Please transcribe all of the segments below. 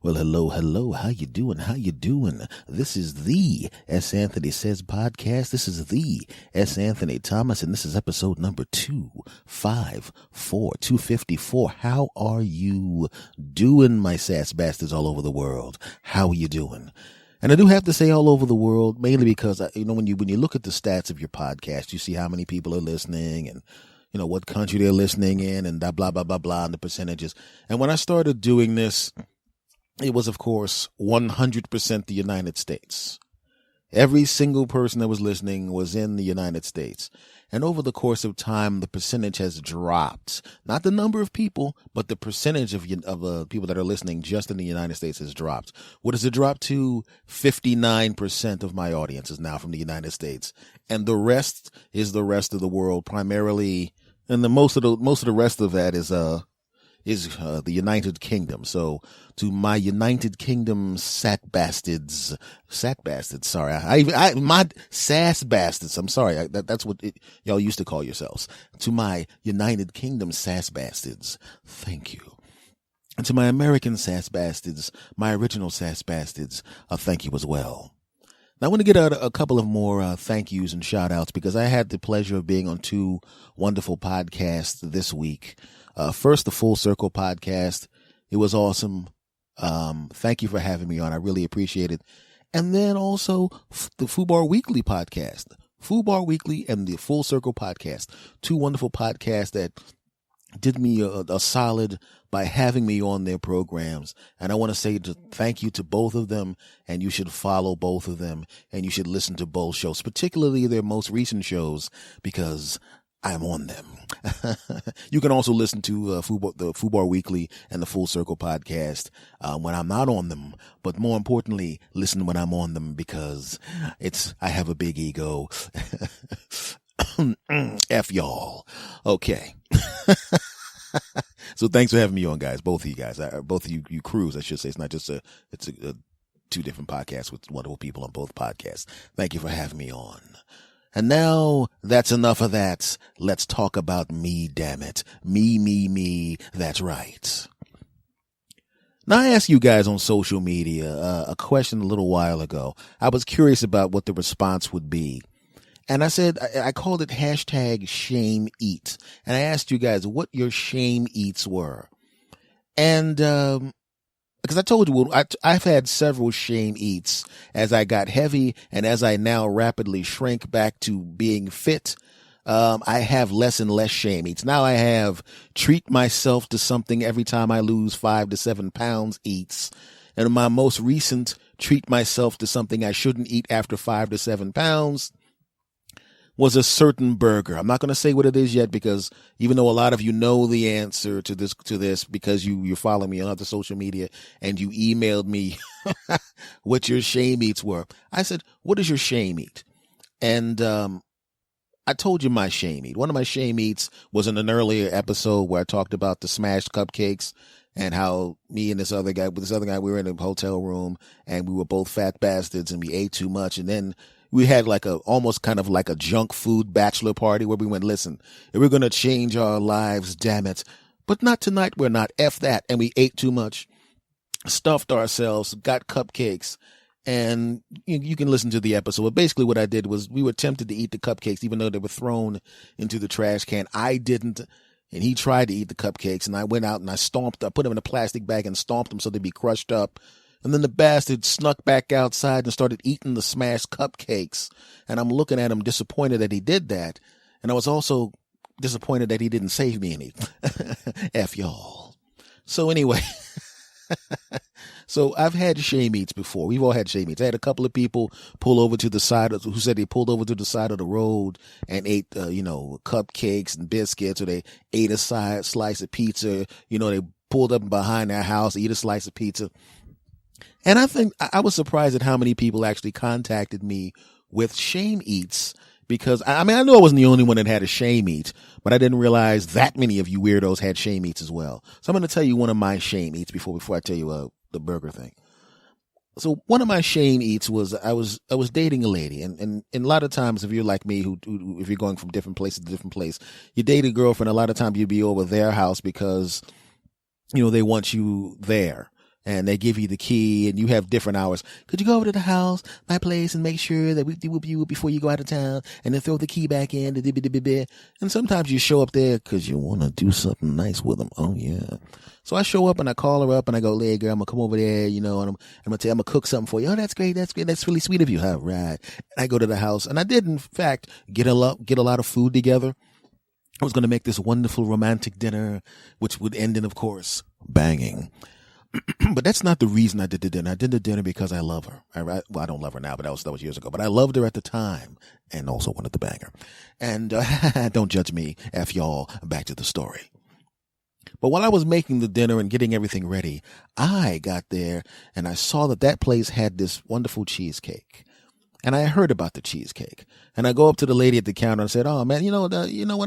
Well, hello, hello. How you doing? How you doing? This is the S. Anthony Says podcast. This is the S. Anthony Thomas, and this is episode number 254. How are you doing, my sass bastards all over the world? How are you doing? And I do have to say all over the world, mainly because, when you look at the stats of your podcast, you see how many people are listening and what country they're listening in and blah, blah, blah, blah, and the percentages. And when I started doing this, it was, of course, 100% the United States. Every single person that was listening was in the United States. And over the course of time, the percentage has dropped. Not the number of people, but the percentage of people that are listening just in the United States has dropped. What does it drop to? 59% of my audience is now from the United States. And the rest is the rest of the world, primarily. And the most of the rest of that is the United Kingdom. So to my United Kingdom sass bastards, sorry, my sass bastards. I'm sorry. That's what y'all used to call yourselves. To my United Kingdom sass bastards, thank you. And to my American sass bastards, my original sass bastards, thank you as well. Now, I want to get out a couple of more thank yous and shout outs because I had the pleasure of being on two wonderful podcasts this week. First, the Full Circle podcast. It was awesome. Thank you for having me on. I really appreciate it. And then also the FUBAR Weekly podcast. FUBAR Weekly and the Full Circle podcast. Two wonderful podcasts that did me a solid by having me on their programs. And I want to say thank you to both of them, and you should follow both of them, and you should listen to both shows, particularly their most recent shows, because I'm on them. You can also listen to the FUBAR Weekly and the Full Circle podcast when I'm not on them. But more importantly, listen when I'm on them because I have a big ego. F y'all. Okay. So thanks for having me on, guys. Both of you guys, both of you crews, I should say. It's not just it's two different podcasts with wonderful people on both podcasts. Thank you for having me on. And now that's enough of that. Let's talk about me, damn it. Me. That's right. Now, I asked you guys on social media a question a little while ago. I was curious about what the response would be. And I said, I called it hashtag shame eat. And I asked you guys what your shame eats were. And, because I told you, I've had several shame eats as I got heavy and as I now rapidly shrink back to being fit. I have less and less shame eats. Now I have treat myself to something every time I lose 5 to 7 pounds eats. And my most recent treat myself to something I shouldn't eat after 5 to 7 pounds was a certain burger. I'm not going to say what it is yet because even though a lot of you know the answer to this because you follow me on other social media and you emailed me what your shame eats were. I said, what is your shame eat? And I told you my shame eat. One of my shame eats was in an earlier episode where I talked about the smashed cupcakes and how me and this other guy, we were in a hotel room and we were both fat bastards and we ate too much. And then we had almost kind of like a junk food bachelor party where we went, listen, if we're going to change our lives, damn it. But not tonight. We're not. F that. And we ate too much, stuffed ourselves, got cupcakes. And you can listen to the episode. But basically what I did was we were tempted to eat the cupcakes, even though they were thrown into the trash can. I didn't. And he tried to eat the cupcakes. And I went out and I put them in a plastic bag and stomped them so they'd be crushed up. And then the bastard snuck back outside and started eating the smashed cupcakes. And I'm looking at him disappointed that he did that. And I was also disappointed that he didn't save me any. F y'all. So anyway, so I've had shame eats before. We've all had shame eats. I had a couple of people pull over to the side who said they pulled over to the side of the road and ate, cupcakes and biscuits, or they ate a slice of pizza. They pulled up behind their house, eat a slice of pizza. And I think I was surprised at how many people actually contacted me with shame eats because I know I wasn't the only one that had a shame eat, but I didn't realize that many of you weirdos had shame eats as well. So I'm going to tell you one of my shame eats before I tell you the burger thing. So one of my shame eats was I was dating a lady, and a lot of times if you're like me, if you're going from different place to different place, you date a girlfriend. A lot of times you'd be over their house because they want you there. and they give you the key and you have different hours. Could you go over to the house, my place, and make sure that we do with you before you go out of town, and then throw the key back in? And sometimes you show up there because you want to do something nice with them. Oh yeah. So I show up and I call her up and I go, "Hey girl, I'm gonna come over there, and I'm gonna cook something for you." "Oh, that's great. That's really sweet of you." All right. And I go to the house, and I did in fact get a lot of food together. I was gonna make this wonderful romantic dinner, which would end in, of course, banging. But that's not the reason I did the dinner. I did the dinner because I love her. Well, I don't love her now, but that was years ago. But I loved her at the time, and also wanted to bang her. And don't judge me, F y'all. Back to the story. But while I was making the dinner and getting everything ready, I got there and I saw that place had this wonderful cheesecake. And I heard about the cheesecake. And I go up to the lady at the counter and said, "Oh man, you know what?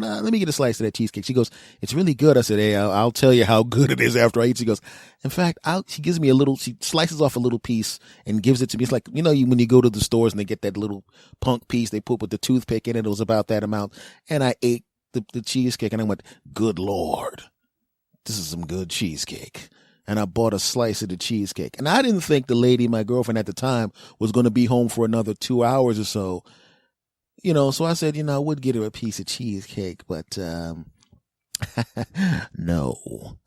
Let me get a slice of that cheesecake." She goes, "It's really good." I said, "Hey, I'll tell you how good it is after I eat." She goes, "In fact, she gives me she slices off a little piece and gives it to me." It's like, when you go to the stores and they get that little punk piece they put with the toothpick in it. It was about that amount. And I ate the cheesecake and I went, "Good Lord, this is some good cheesecake." And I bought a slice of the cheesecake. And I didn't think the lady, my girlfriend at the time, was going to be home for another 2 hours or so. So I said, I would get her a piece of cheesecake, but no.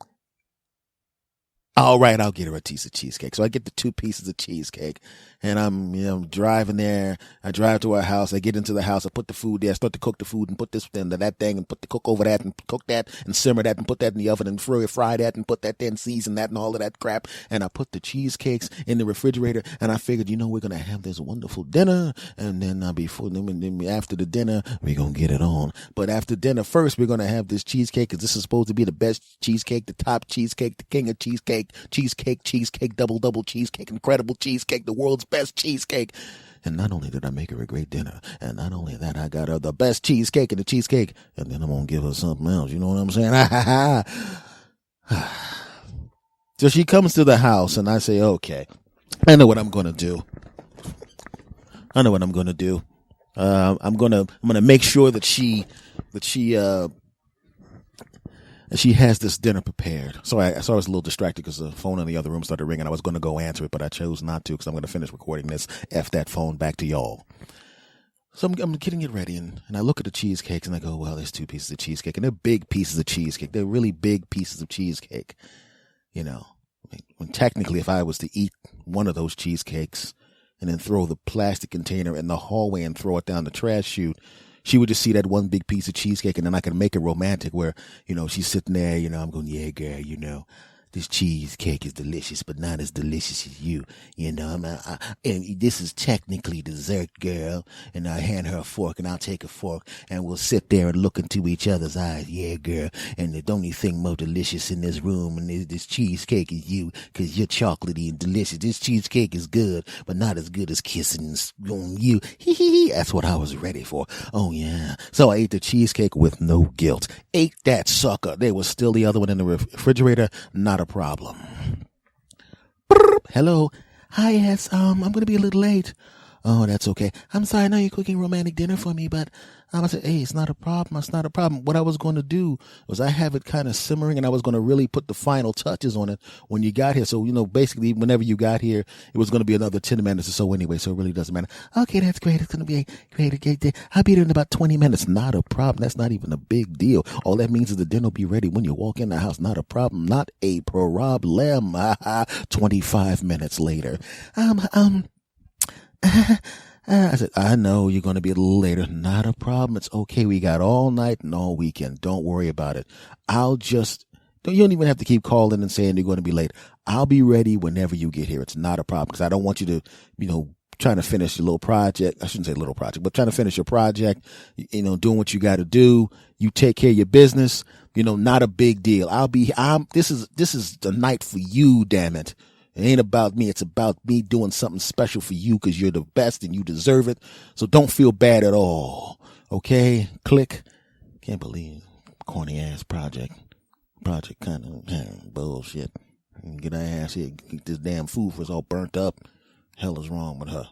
All right, I'll get her a piece of cheesecake. So I get the 2 pieces of cheesecake, and I'm driving there. I drive to our house. I get into the house. I put the food there. I start to cook the food and put this into that thing and cook over that and cook that and simmer that and put that in the oven and fry that and put that there and season that and all of that crap. And I put the cheesecakes in the refrigerator, and I figured, we're going to have this wonderful dinner, and then after the dinner, we're going to get it on. But after dinner, first, we're going to have this cheesecake because this is supposed to be the best cheesecake, the top cheesecake, the king of cheesecake, double cheesecake, incredible cheesecake, the world's best cheesecake. And not only did I make her a great dinner, and not only that, I got her the best cheesecake in the cheesecake, and then I'm going to give her something else. You know what I'm saying? So she comes to the house, and I say, "Okay, I know what I'm going to do. I'm going to make sure that she has this dinner prepared." So I was a little distracted because the phone in the other room started ringing. I was going to go answer it, but I chose not to because I'm going to finish recording this. F that phone, back to y'all. So I'm getting it ready, and I look at the cheesecakes, and I go, "Well, there's 2 pieces of cheesecake, and they're big pieces of cheesecake. They're really big pieces of cheesecake." When technically, if I was to eat one of those cheesecakes and then throw the plastic container in the hallway and throw it down the trash chute, she would just see that one big piece of cheesecake, and then I could make it romantic where, she's sitting there, I'm going, "Yeah, girl, this cheesecake is delicious, but not as delicious as you. And this is technically dessert, girl." And I hand her a fork, and I'll take a fork, and we'll sit there and look into each other's eyes. "Yeah, girl. And the only thing more delicious in this room and this cheesecake is you, because you're chocolatey and delicious. This cheesecake is good, but not as good as kissing on you." That's what I was ready for. Oh, yeah. So I ate the cheesecake with no guilt. Ate that sucker. There was still the other one in the refrigerator. Not a problem. Hello. Hi, yes. I'm going to be a little late. "Oh, that's okay. I'm sorry. I know you're cooking romantic dinner for me, but I said, "Hey, it's not a problem. It's not a problem." What I was going to do was I have it kind of simmering, and I was going to really put the final touches on it when you got here. So, basically, whenever you got here, it was going to be another 10 minutes or so anyway, so it really doesn't matter. "Okay, that's great. It's going to be a great day. I'll be there in about 20 minutes. Not a problem. That's not even a big deal. All that means is the dinner will be ready when you walk in the house. Not a problem. Not a problem. 25 minutes later. I said, "I know you're going to be a little later. Not a problem. It's okay. We got all night and all weekend. Don't worry about it. You don't even have to keep calling and saying you're going to be late. I'll be ready whenever you get here. It's not a problem, because I don't want you to, trying to finish your little project. I shouldn't say little project, but trying to finish your project, doing what you got to do. You take care of your business, not a big deal. This is the night for you, damn it. It ain't about me. It's about me doing something special for you because you're the best and you deserve it. So don't feel bad at all. Okay? Click. Can't believe corny ass project. Project kind of bullshit. Get our ass here. Eat this damn food for it's all burnt up. Hell is wrong with her.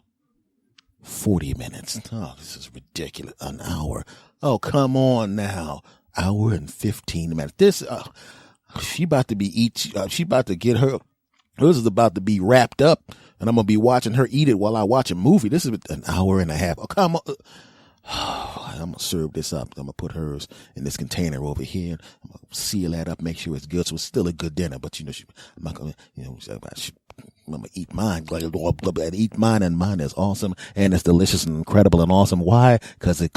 40 minutes. Oh, this is ridiculous. An hour. Oh, come on now. Hour and 15 minutes. She about to get her Hers is about to be wrapped up, and I'm going to be watching her eat it while I watch a movie. This is an hour and a half. Oh, come on. I'm going to serve this up. I'm going to put hers in this container over here. I'm going to seal that up, make sure it's good. So it's still a good dinner, but I'm not going to, I'm going to eat mine. Eat mine, and mine is awesome, and it's delicious and incredible and awesome. Why? Because it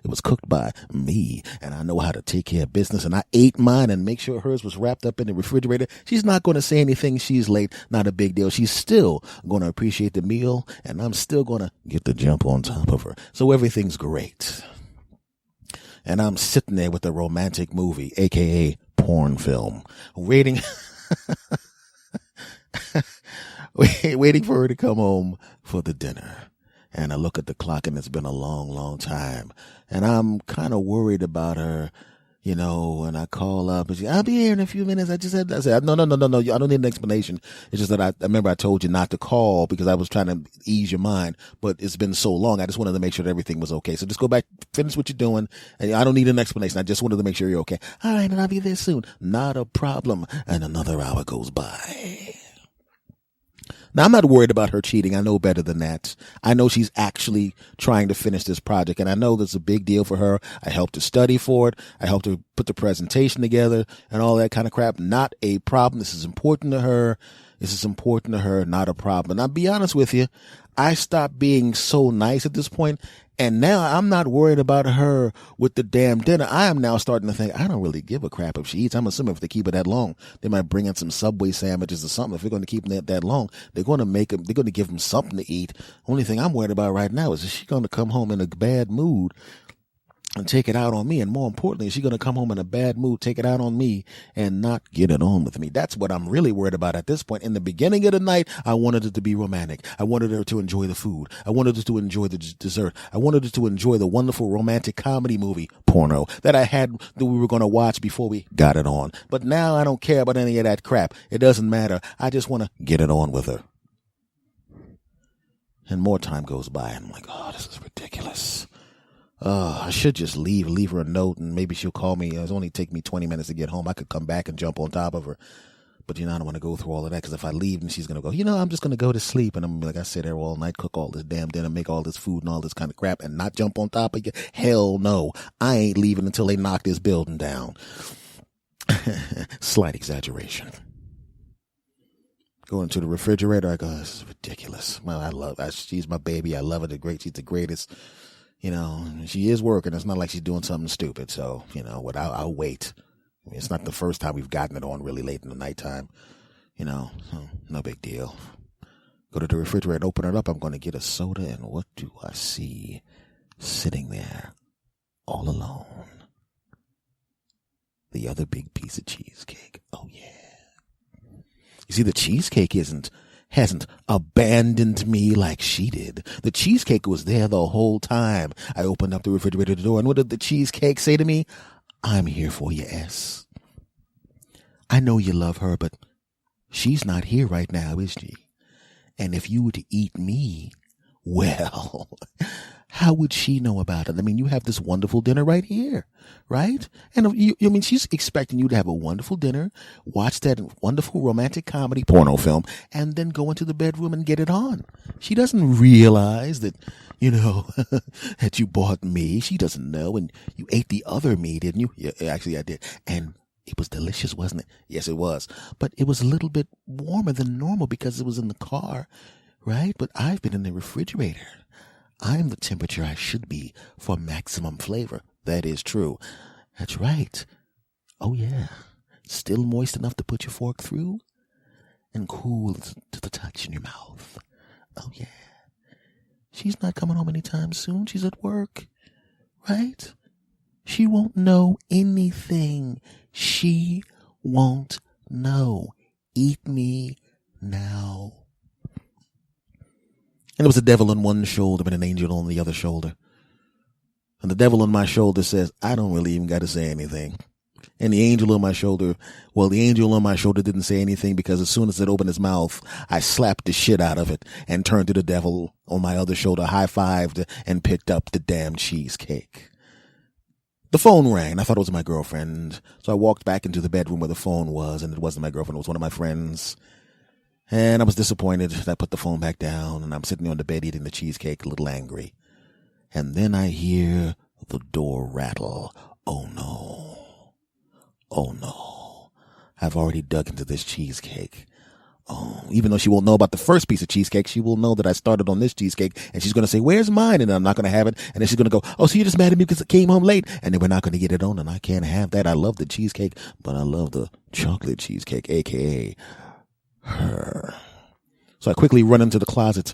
was cooked by me, and I know how to take care of business, and I ate mine and make sure hers was wrapped up in the refrigerator. She's not going to say anything. She's late. Not a big deal. She's still going to appreciate the meal, and I'm still going to get the jump on top of her. So everything's great. And I'm sitting there with a romantic movie, aka porn film, waiting waiting for her to come home for the dinner. And I look at the clock, and it's been a long, long time. And I'm kind of worried about her, and I call up and I'll be here in a few minutes. I said, no. I don't need an explanation. It's just that I remember I told you not to call because I was trying to ease your mind, but it's been so long. I just wanted to make sure that everything was okay. So just go back, finish what you're doing. And I don't need an explanation. I just wanted to make sure you're okay. All right. And I'll be there soon. Not a problem. And another hour goes by. Now, I'm not worried about her cheating. I know better than that. I know she's actually trying to finish this project, and I know that's a big deal for her. I helped her study for it. I helped her put the presentation together and all that kind of crap. Not a problem. This is important to her. Not a problem. And I'll be honest with you, I stopped being so nice at this point, and now I'm not worried about her with the damn dinner. I am now starting to think, I don't really give a crap if she eats. I'm assuming if they keep it that long, they might bring in some Subway sandwiches or something. If they're going to keep them that long, they're going to give them something to eat. Only thing I'm worried about right now is she going to come home in a bad mood and take it out on me? And more importantly, is she going to come home in a bad mood, take it out on me, and not get it on with me? That's what I'm really worried about at this point. In the beginning of the night, I wanted it to be romantic. I wanted her to enjoy the food. I wanted her to enjoy the dessert. I wanted her to enjoy the wonderful romantic comedy movie, porno, that we were going to watch before we got it on. But now I don't care about any of that crap. It doesn't matter. I just want to get it on with her. And more time goes by, and I'm like, oh, this is ridiculous. I should just leave her a note, and maybe she'll call me. It'll only take me 20 minutes to get home. I could come back and jump on top of her. But, I don't want to go through all of that, because if I leave, then she's going to go, I'm just going to go to sleep. And I'm going to be like, I sit there all night, cook all this damn dinner, make all this food and all this kind of crap, and not jump on top of you. Hell no. I ain't leaving until they knock this building down. Slight exaggeration. Going to the refrigerator, I go, this is ridiculous. Well, she's my baby. I love her. She's the greatest. She is working. It's not like she's doing something stupid. So, I'll wait. It's not the first time we've gotten it on really late in the nighttime. So no big deal. Go to the refrigerator, open it up. I'm going to get a soda, and what do I see sitting there all alone? The other big piece of cheesecake. Oh, yeah. You see, the cheesecake hasn't abandoned me like she did. The cheesecake was there the whole time. I opened up the refrigerator door, and what did the cheesecake say to me? I'm here for you, S. I know you love her, but she's not here right now, is she? And if you were to eat me, well, how would she know about it? I mean, you have this wonderful dinner right here, right? And she's expecting you to have a wonderful dinner, watch that wonderful romantic comedy porno film, and then go into the bedroom and get it on. She doesn't realize that, that you bought me. She doesn't know. And you ate the other me, didn't you? Yeah, actually I did. And it was delicious, wasn't it? Yes, it was. But it was a little bit warmer than normal because it was in the car, right? But I've been in the refrigerator. I'm the temperature I should be for maximum flavor. That is true. That's right. Oh, yeah. Still moist enough to put your fork through and cool to the touch in your mouth. Oh, yeah. She's not coming home anytime soon. She's at work, right? She won't know anything. She won't know. Eat me now. And there was a devil on one shoulder and an angel on the other shoulder. And the devil on my shoulder says, I don't really even got to say anything. And the angel on my shoulder didn't say anything because as soon as it opened its mouth, I slapped the shit out of it and turned to the devil on my other shoulder, high-fived, and picked up the damn cheesecake. The phone rang. I thought it was my girlfriend. So I walked back into the bedroom where the phone was, and it wasn't my girlfriend. It was one of my friends. And I was disappointed. I put the phone back down, and I'm sitting on the bed eating the cheesecake, a little angry. And then I hear the door rattle. Oh no. Oh no. I've already dug into this cheesecake. Oh, even though she won't know about the first piece of cheesecake, she will know that I started on this cheesecake, and she's going to say, where's mine? And I'm not going to have it. And then she's going to go, oh, so you're just mad at me because it came home late, and then we're not going to get it on, and I can't have that. I love the cheesecake, but I love the chocolate cheesecake, aka her. So I quickly run into the closet,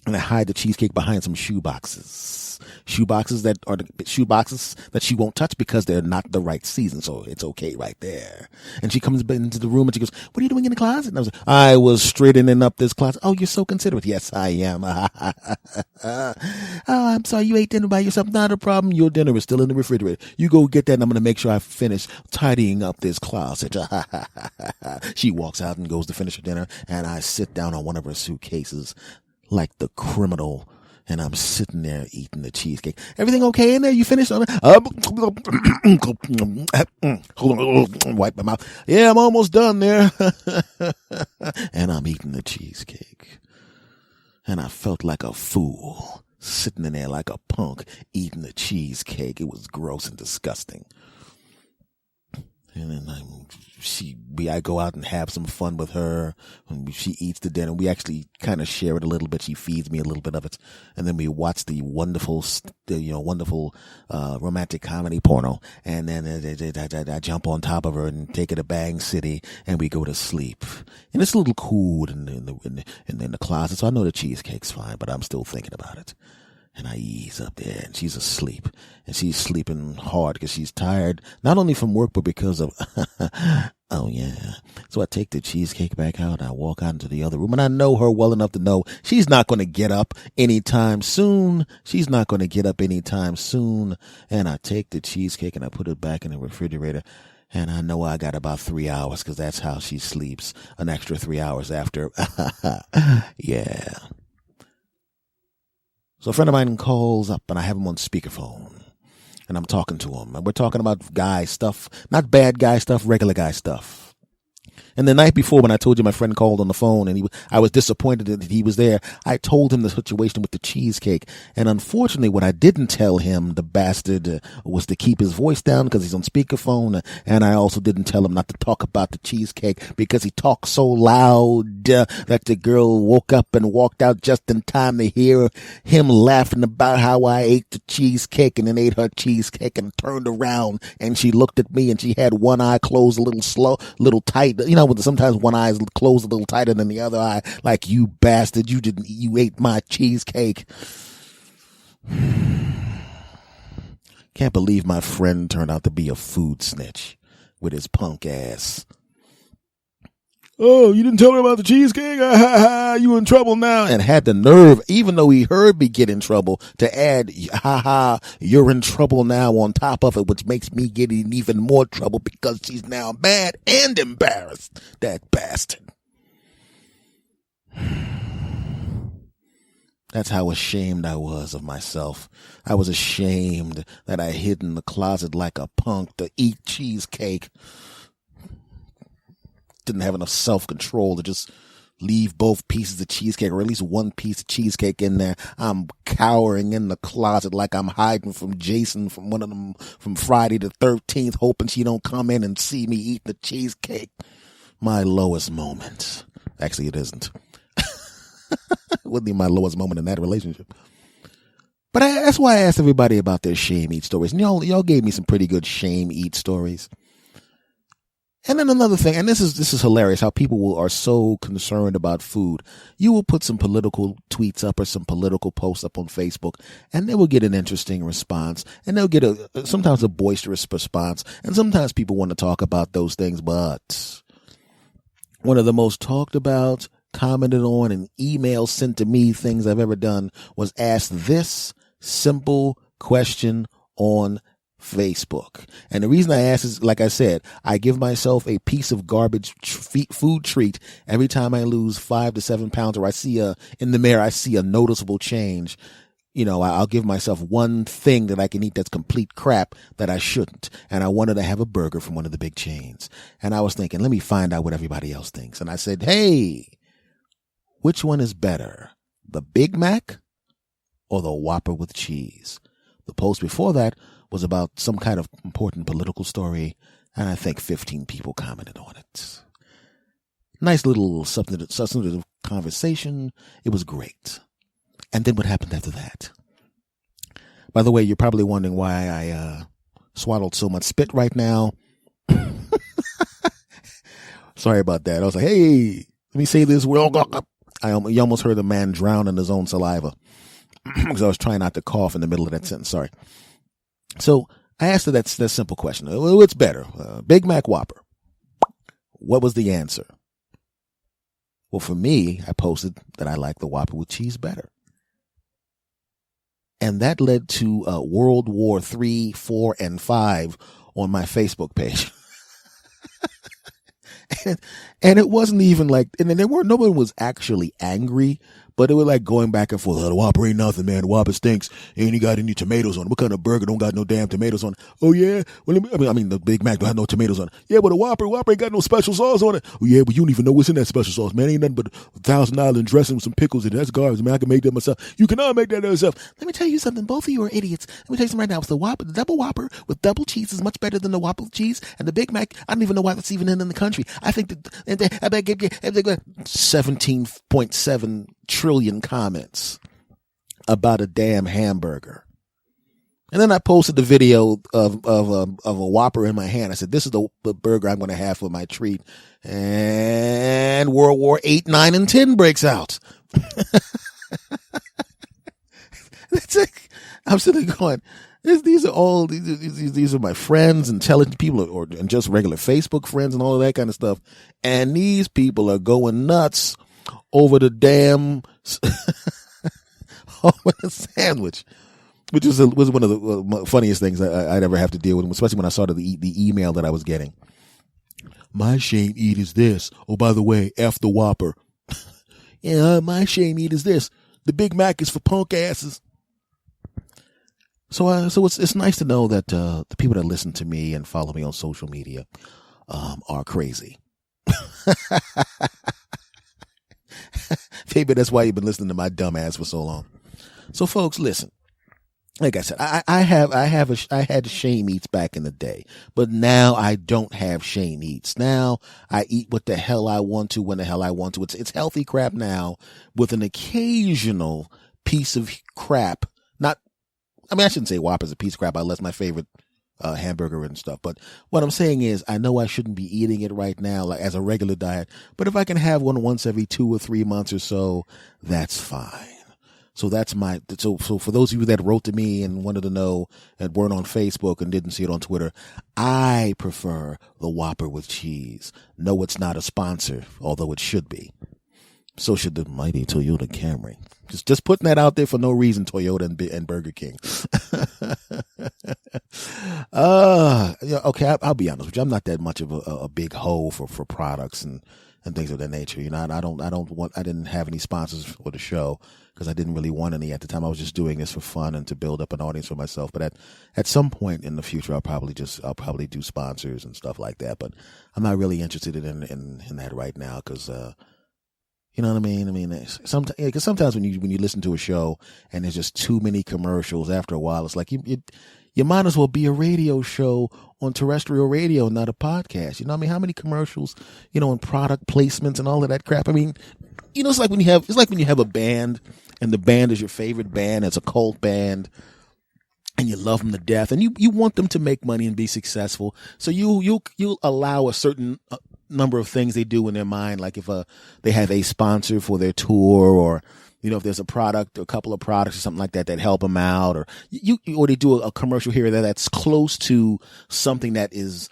and I hide the cheesecake behind some shoe boxes. Shoe boxes that are the shoe boxes that she won't touch because they're not the right season. So it's okay right there. And she comes into the room and she goes, what are you doing in the closet? And I was like, I was straightening up this closet. Oh, you're so considerate. Yes, I am. Oh, I'm sorry. You ate dinner by yourself. Not a problem. Your dinner is still in the refrigerator. You go get that and I'm going to make sure I finish tidying up this closet. She walks out and goes to finish her dinner, and I sit down on one of her suitcases like the criminal, and I'm sitting there eating the cheesecake. Everything okay in there? You finished? Hold on, wipe my mouth. Yeah, I'm almost done there. And I'm eating the cheesecake. And I felt like a fool, sitting in there like a punk, eating the cheesecake. It was gross and disgusting. And then I go out and have some fun with her. And she eats the dinner. We actually kind of share it a little bit. She feeds me a little bit of it. And then we watch the wonderful romantic comedy porno. And then I jump on top of her and take her to Bang City, and we go to sleep. And it's a little cool in the closet. So I know the cheesecake's fine, but I'm still thinking about it. And I ease up there, and she's asleep. And she's sleeping hard because she's tired, not only from work, but because of, oh yeah. So I take the cheesecake back out, and I walk out into the other room, and I know her well enough to know she's not going to get up anytime soon. She's not going to get up anytime soon. And I take the cheesecake, and I put it back in the refrigerator. And I know I got about 3 hours because that's how she sleeps. An extra 3 hours after. Yeah. So a friend of mine calls up, and I have him on speakerphone, and I'm talking to him, and we're talking about guy stuff, not bad guy stuff, regular guy stuff. And the night before, when I told you my friend called on the phone and I was disappointed that he was there, I told him the situation with the cheesecake. And unfortunately, what I didn't tell him, the bastard, was to keep his voice down because he's on speakerphone. And I also didn't tell him not to talk about the cheesecake because he talked so loud that the girl woke up and walked out just in time to hear him laughing about how I ate the cheesecake and then ate her cheesecake, and turned around and she looked at me and she had one eye closed a little tight. You know, sometimes one eye is closed a little tighter than the other eye. Like, you bastard, you ate my cheesecake. Can't believe my friend turned out to be a food snitch with his punk ass. Oh, you didn't tell her about the cheesecake? You in trouble now. And had the nerve, even though he heard me get in trouble, to add, you're in trouble now on top of it, which makes me get in even more trouble because she's now mad and embarrassed. That bastard. That's how ashamed I was of myself. I was ashamed that I hid in the closet like a punk to eat cheesecake. Didn't have enough self-control to just leave both pieces of cheesecake, or at least one piece of cheesecake in there. I'm cowering in the closet like I'm hiding from Jason from one of them from Friday the 13th, hoping she don't come in and see me eat the cheesecake. My lowest moment. Actually, it isn't. It wouldn't be my lowest moment in that relationship. But that's why I asked everybody about their shame eat stories. And y'all gave me some pretty good shame eat stories. And then another thing, and this is hilarious, how people are so concerned about food. You will put some political tweets up or some political posts up on Facebook, and they will get an interesting response, and they'll get sometimes a boisterous response, and sometimes people want to talk about those things. But one of the most talked about, commented on, and emails sent to me things I've ever done was ask this simple question on Facebook. And the reason I ask is, like I said, I give myself a piece of garbage food treat every time I lose 5 to 7 pounds, or I see in the mirror, I see a noticeable change. You know, I'll give myself one thing that I can eat that's complete crap that I shouldn't. And I wanted to have a burger from one of the big chains. And I was thinking, let me find out what everybody else thinks. And I said, hey, Which one is better, the Big Mac or the Whopper with cheese? The post before that was about some kind of important political story, and I think 15 people commented on it. Nice little substantive conversation. It was great. And then what happened after that? By the way, you're probably wondering why I swallowed so much spit right now. Sorry about that. I was like, hey, let me say this. You almost heard a man drown in his own saliva because I was trying not to cough in the middle of that sentence. Sorry. So I asked her that simple question. What's better, Big Mac, Whopper? What was the answer? Well, for me, I posted that I like the Whopper with cheese better. And that led to World War III, IV, and V on my Facebook page. and it wasn't even like, and then nobody was actually angry, but it was like going back and forth. Oh, the Whopper ain't nothing, man. The Whopper stinks. Ain't you got any tomatoes on it? What kind of burger don't got no damn tomatoes on it? Oh, yeah. Well, I mean, the Big Mac don't have no tomatoes on it. Yeah, but the Whopper ain't got no special sauce on it. Oh, yeah, but you don't even know what's in that special sauce, man. Ain't nothing but $1,000 dressing with some pickles in it. That's garbage, man. I can make that myself. You cannot make that yourself. Let me tell you something. Both of you are idiots. Let me tell you something right now. It's the Whopper, the double Whopper with double cheese is much better than the Whopper with cheese. And the Big Mac, I don't even know why that's even in the country. I think that I bet 17.7 trillion comments about a damn hamburger. And then I posted the video of a Whopper in my hand. I said, this is the burger I'm going to have for my treat. And World War 8, 9, and 10 breaks out. I'm sitting there going, these are my friends, intelligent people, and just regular Facebook friends and all of that kind of stuff. And these people are going nuts over the damn over the sandwich, which was one of the funniest things I'd ever have to deal with, especially when I saw the email that I was getting. My shame eat is this. Oh, by the way, F the Whopper. Yeah, my shame eat is this. The Big Mac is for punk asses. So it's nice to know that the people that listen to me and follow me on social media are crazy. Maybe that's why you've been listening to my dumb ass for so long. So, folks, listen. Like I said, I had shame eats back in the day, but now I don't have shame eats. Now I eat what the hell I want to when the hell I want to. It's healthy crap now with an occasional piece of crap. I shouldn't say Whopper's a piece of crap. That's my favorite hamburger and stuff. But what I'm saying is, I know I shouldn't be eating it right now, like as a regular diet. But if I can have one once every 2 or 3 months or so, that's fine. So that's so for those of you that wrote to me and wanted to know and weren't on Facebook and didn't see it on Twitter, I prefer the Whopper with cheese. No, it's not a sponsor, although it should be. So should the mighty Toyota Camry. Just putting that out there for no reason, Toyota and Burger King. Okay, I'll be honest with you. I'm not that much of a big hoe for products and things of that nature. You know, I didn't have any sponsors for the show because I didn't really want any at the time. I was just doing this for fun and to build up an audience for myself. But at some point in the future, I'll probably do sponsors and stuff like that. But I'm not really interested in that right now because, you know what I mean? Sometimes when you listen to a show and there's just too many commercials, after a while, it's like you might as well be a radio show on terrestrial radio, not a podcast. You know what I mean? How many commercials, and product placements and all of that crap? I mean, it's like when you have a band and the band is your favorite band. It's a cult band and you love them to death and you want them to make money and be successful. So you'll allow a certain number of things they do in their mind, like if they have a sponsor for their tour, or if there's a product or a couple of products or something like that help them out, or they do a commercial here or there that's close to something that is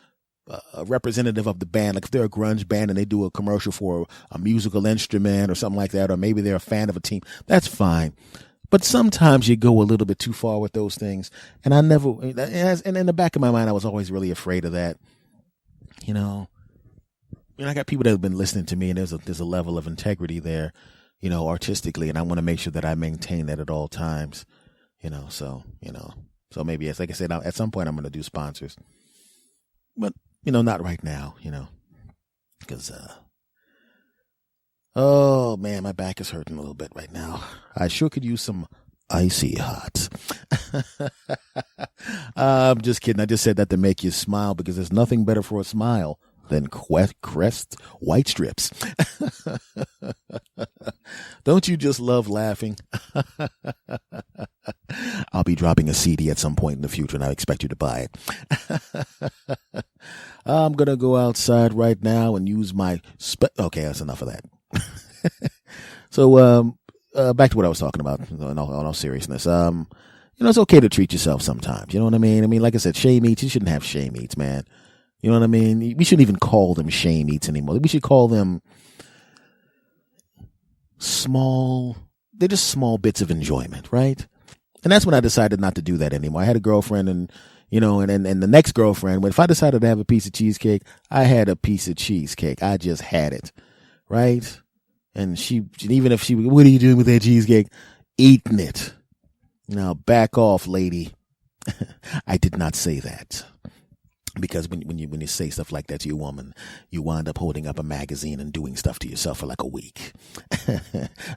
a representative of the band. Like if they're a grunge band and they do a commercial for a musical instrument or something like that, or maybe they're a fan of a team, that's fine. But sometimes you go a little bit too far with those things, and and in the back of my mind, I was always really afraid of that. I got people that have been listening to me, and there's a level of integrity there, artistically, and I want to make sure that I maintain that at all times, so maybe it's like I said, at some point I'm going to do sponsors, but not right now, because Oh man, my back is hurting a little bit right now. I sure could use some icy hot. I'm just kidding. I just said that to make you smile because there's nothing better for a smile than Crest white strips. Don't you just love laughing? I'll be dropping a CD at some point in the future, and I expect you to buy it. I'm going to go outside right now and use my okay, that's enough of that. So, back to what I was talking about in all seriousness. It's okay to treat yourself sometimes. You know what I mean? I mean, like I said, shame eats. You shouldn't have shame eats, man. You know what I mean? We shouldn't even call them shame eats anymore. We should call them they're just small bits of enjoyment, right? And that's when I decided not to do that anymore. I had a girlfriend and the next girlfriend, if I decided to have a piece of cheesecake, I had a piece of cheesecake. I just had it, right? And even if what are you doing with that cheesecake? Eating it. Now back off, lady. I did not say that. Because when you say stuff like that to your woman, you wind up holding up a magazine and doing stuff to yourself for like a week.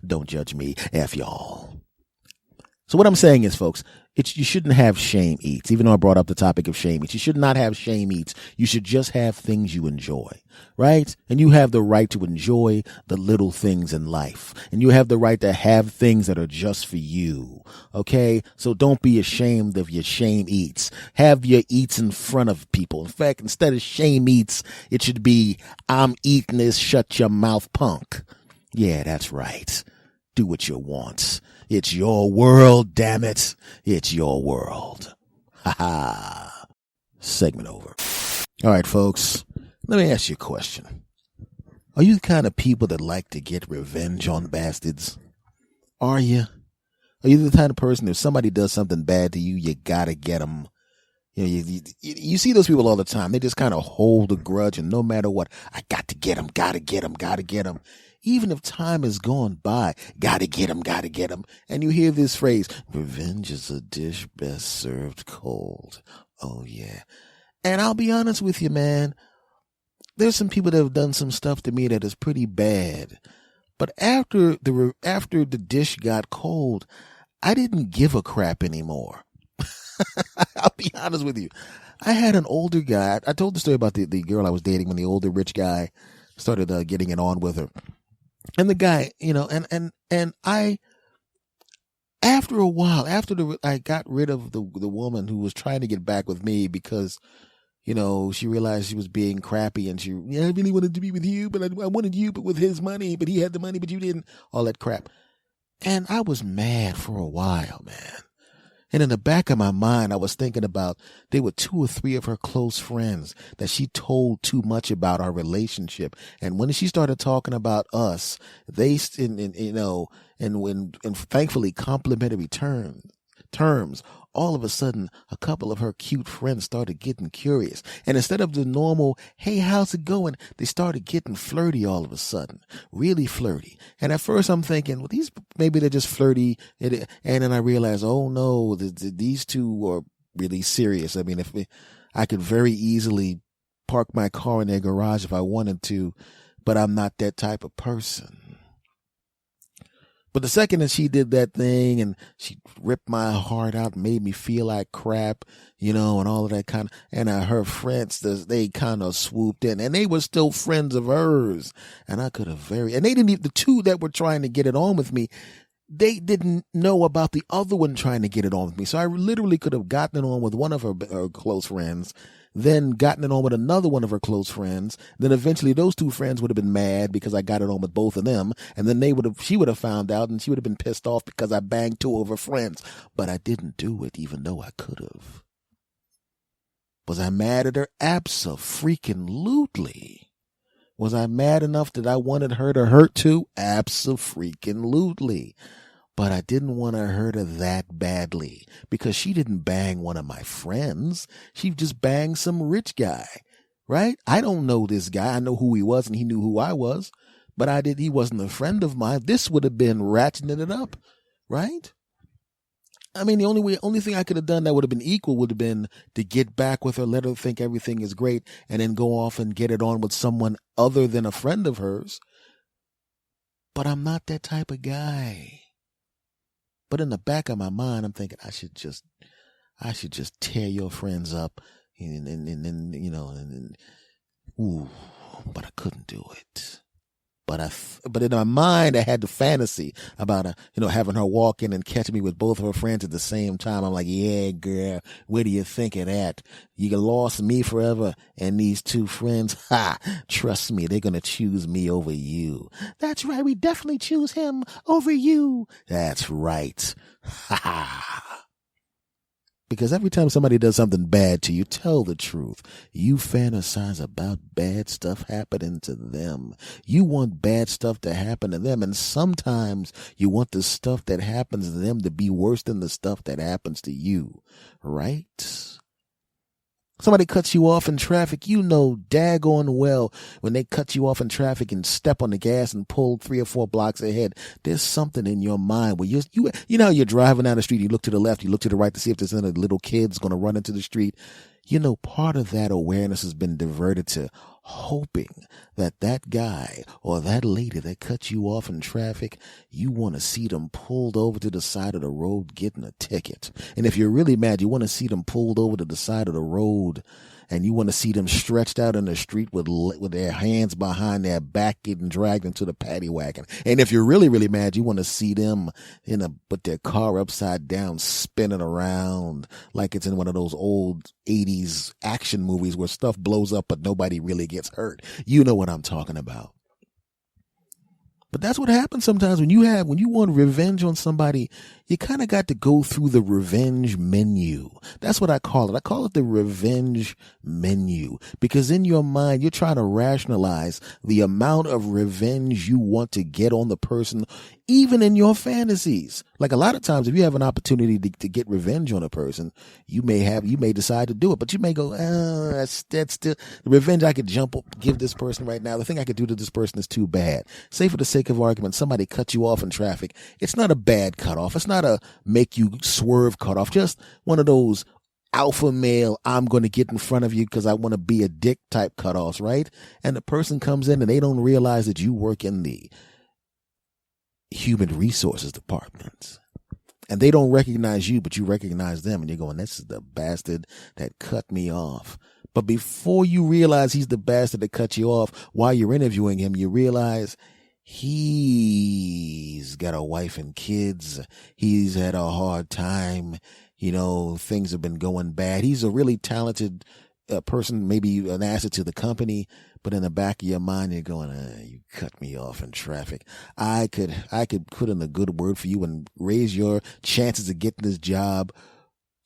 Don't judge me. F y'all. So what I'm saying is, folks, you shouldn't have shame eats. Even though I brought up the topic of shame eats, you should not have shame eats. You should just have things you enjoy, right? And you have the right to enjoy the little things in life. And you have the right to have things that are just for you, okay? So don't be ashamed of your shame eats. Have your eats in front of people. In fact, instead of shame eats, it should be, I'm eating this, shut your mouth, punk. Yeah, that's right. Do what you want. It's your world, damn it. It's your world. Ha ha. Segment over. All right, folks. Let me ask you a question. Are you the kind of people that like to get revenge on bastards? Are you? Are you the kind of person, if somebody does something bad to you, you gotta get them? You see those people all the time. They just kind of hold a grudge, and no matter what, I got to get them, gotta get them, gotta get them. Even if time has gone by, gotta get them, gotta get them. And you hear this phrase, revenge is a dish best served cold. Oh, yeah. And I'll be honest with you, man. There's some people that have done some stuff to me that is pretty bad. But after the dish got cold, I didn't give a crap anymore. I'll be honest with you. I had an older guy. I told the story about the girl I was dating when the older rich guy started getting it on with her. And the guy, and I, after a while, I got rid of the woman who was trying to get back with me because, she realized she was being crappy and I really wanted to be with you, but I wanted you, but with his money, but he had the money, but you didn't, all that crap. And I was mad for a while, man. And in the back of my mind, I was thinking about there were 2 or 3 of her close friends that she told too much about our relationship. And when she started talking about us, they, and thankfully complimentary terms, all of a sudden, a couple of her cute friends started getting curious. And instead of the normal, hey, how's it going? They started getting flirty all of a sudden, really flirty. And at first I'm thinking, well, maybe they're just flirty. And then I realized, oh no, these two are really serious. I mean, I could very easily park my car in their garage if I wanted to, but I'm not that type of person. But the second that she did that thing and she ripped my heart out, made me feel like crap, and all of that kind of, and her friends, they kind of swooped in and they were still friends of hers. And I could have and they didn't even, the 2 that were trying to get it on with me, they didn't know about the other one trying to get it on with me. So I literally could have gotten it on with one of her close friends, then gotten it on with another one of her close friends. Then eventually those 2 friends would have been mad because I got it on with both of them. And then she would have found out and she would have been pissed off because I banged 2 of her friends. But I didn't do it even though I could have. Was I mad at her? Abso-freaking-lutely. Was I mad enough that I wanted her to hurt too? Abso-freaking-lutely. But I didn't want to hurt her that badly because she didn't bang one of my friends. She just banged some rich guy, right? I don't know this guy. I know who he was and he knew who I was, but he wasn't a friend of mine. This would have been ratcheting it up, right? I mean, the only thing I could have done that would have been equal would have been to get back with her, let her think everything is great, and then go off and get it on with someone other than a friend of hers. But I'm not that type of guy. But in the back of my mind, I'm thinking I should just tear your friends up and ooh, but I couldn't do it. But in my mind, I had the fantasy about having her walk in and catch me with both of her friends at the same time. I'm like, yeah, girl, where do you think of that? You lost me forever and these two friends. Ha! Trust me, they're going to choose me over you. That's right. We definitely choose him over you. That's right. Ha ha. Because every time somebody does something bad to you, tell the truth. You fantasize about bad stuff happening to them. You want bad stuff to happen to them. And sometimes you want the stuff that happens to them to be worse than the stuff that happens to you. Right? Somebody cuts you off in traffic, you know daggone well when they cut you off in traffic and step on the gas and pull 3 or 4 blocks ahead, there's something in your mind where you know how you're driving down the street, you look to the left, you look to the right to see if there's any little kids going to run into the street. You know, part of that awareness has been diverted to hoping that guy or that lady that cut you off in traffic, you want to see them pulled over to the side of the road getting a ticket. And if you're really mad, you want to see them pulled over to the side of the road and you want to see them stretched out in the street with their hands behind their back getting dragged into the paddy wagon. And if you're really, really mad, you want to see them with their car upside down spinning around like it's in one of those old 80s action movies where stuff blows up but nobody really gets hurt. You know what I'm talking about. But that's what happens sometimes when you want revenge on somebody, you kind of got to go through the revenge menu. That's what I call it. I call it the revenge menu because in your mind, you're trying to rationalize the amount of revenge you want to get on the person, even in your fantasies. Like a lot of times, if you have an opportunity to get revenge on a person, you may decide to do it, but you may go, that's still the revenge I could give this person right now. The thing I could do to this person is too bad. Say for the sake of argument, somebody cut you off in traffic. It's not a bad cutoff. It's not a make you swerve cutoff. Just one of those alpha male, I'm going to get in front of you because I want to be a dick type cutoffs, right? And the person comes in and they don't realize that you work in the human resources department. And they don't recognize you, but you recognize them. And you're going, this is the bastard that cut me off. But before you realize he's the bastard that cut you off, while you're interviewing him, you realize he's got a wife and kids. He's had a hard time. Things have been going bad. He's a really talented person, maybe an asset to the company. But in the back of your mind, you're going, you cut me off in traffic. I could put in a good word for you and raise your chances of getting this job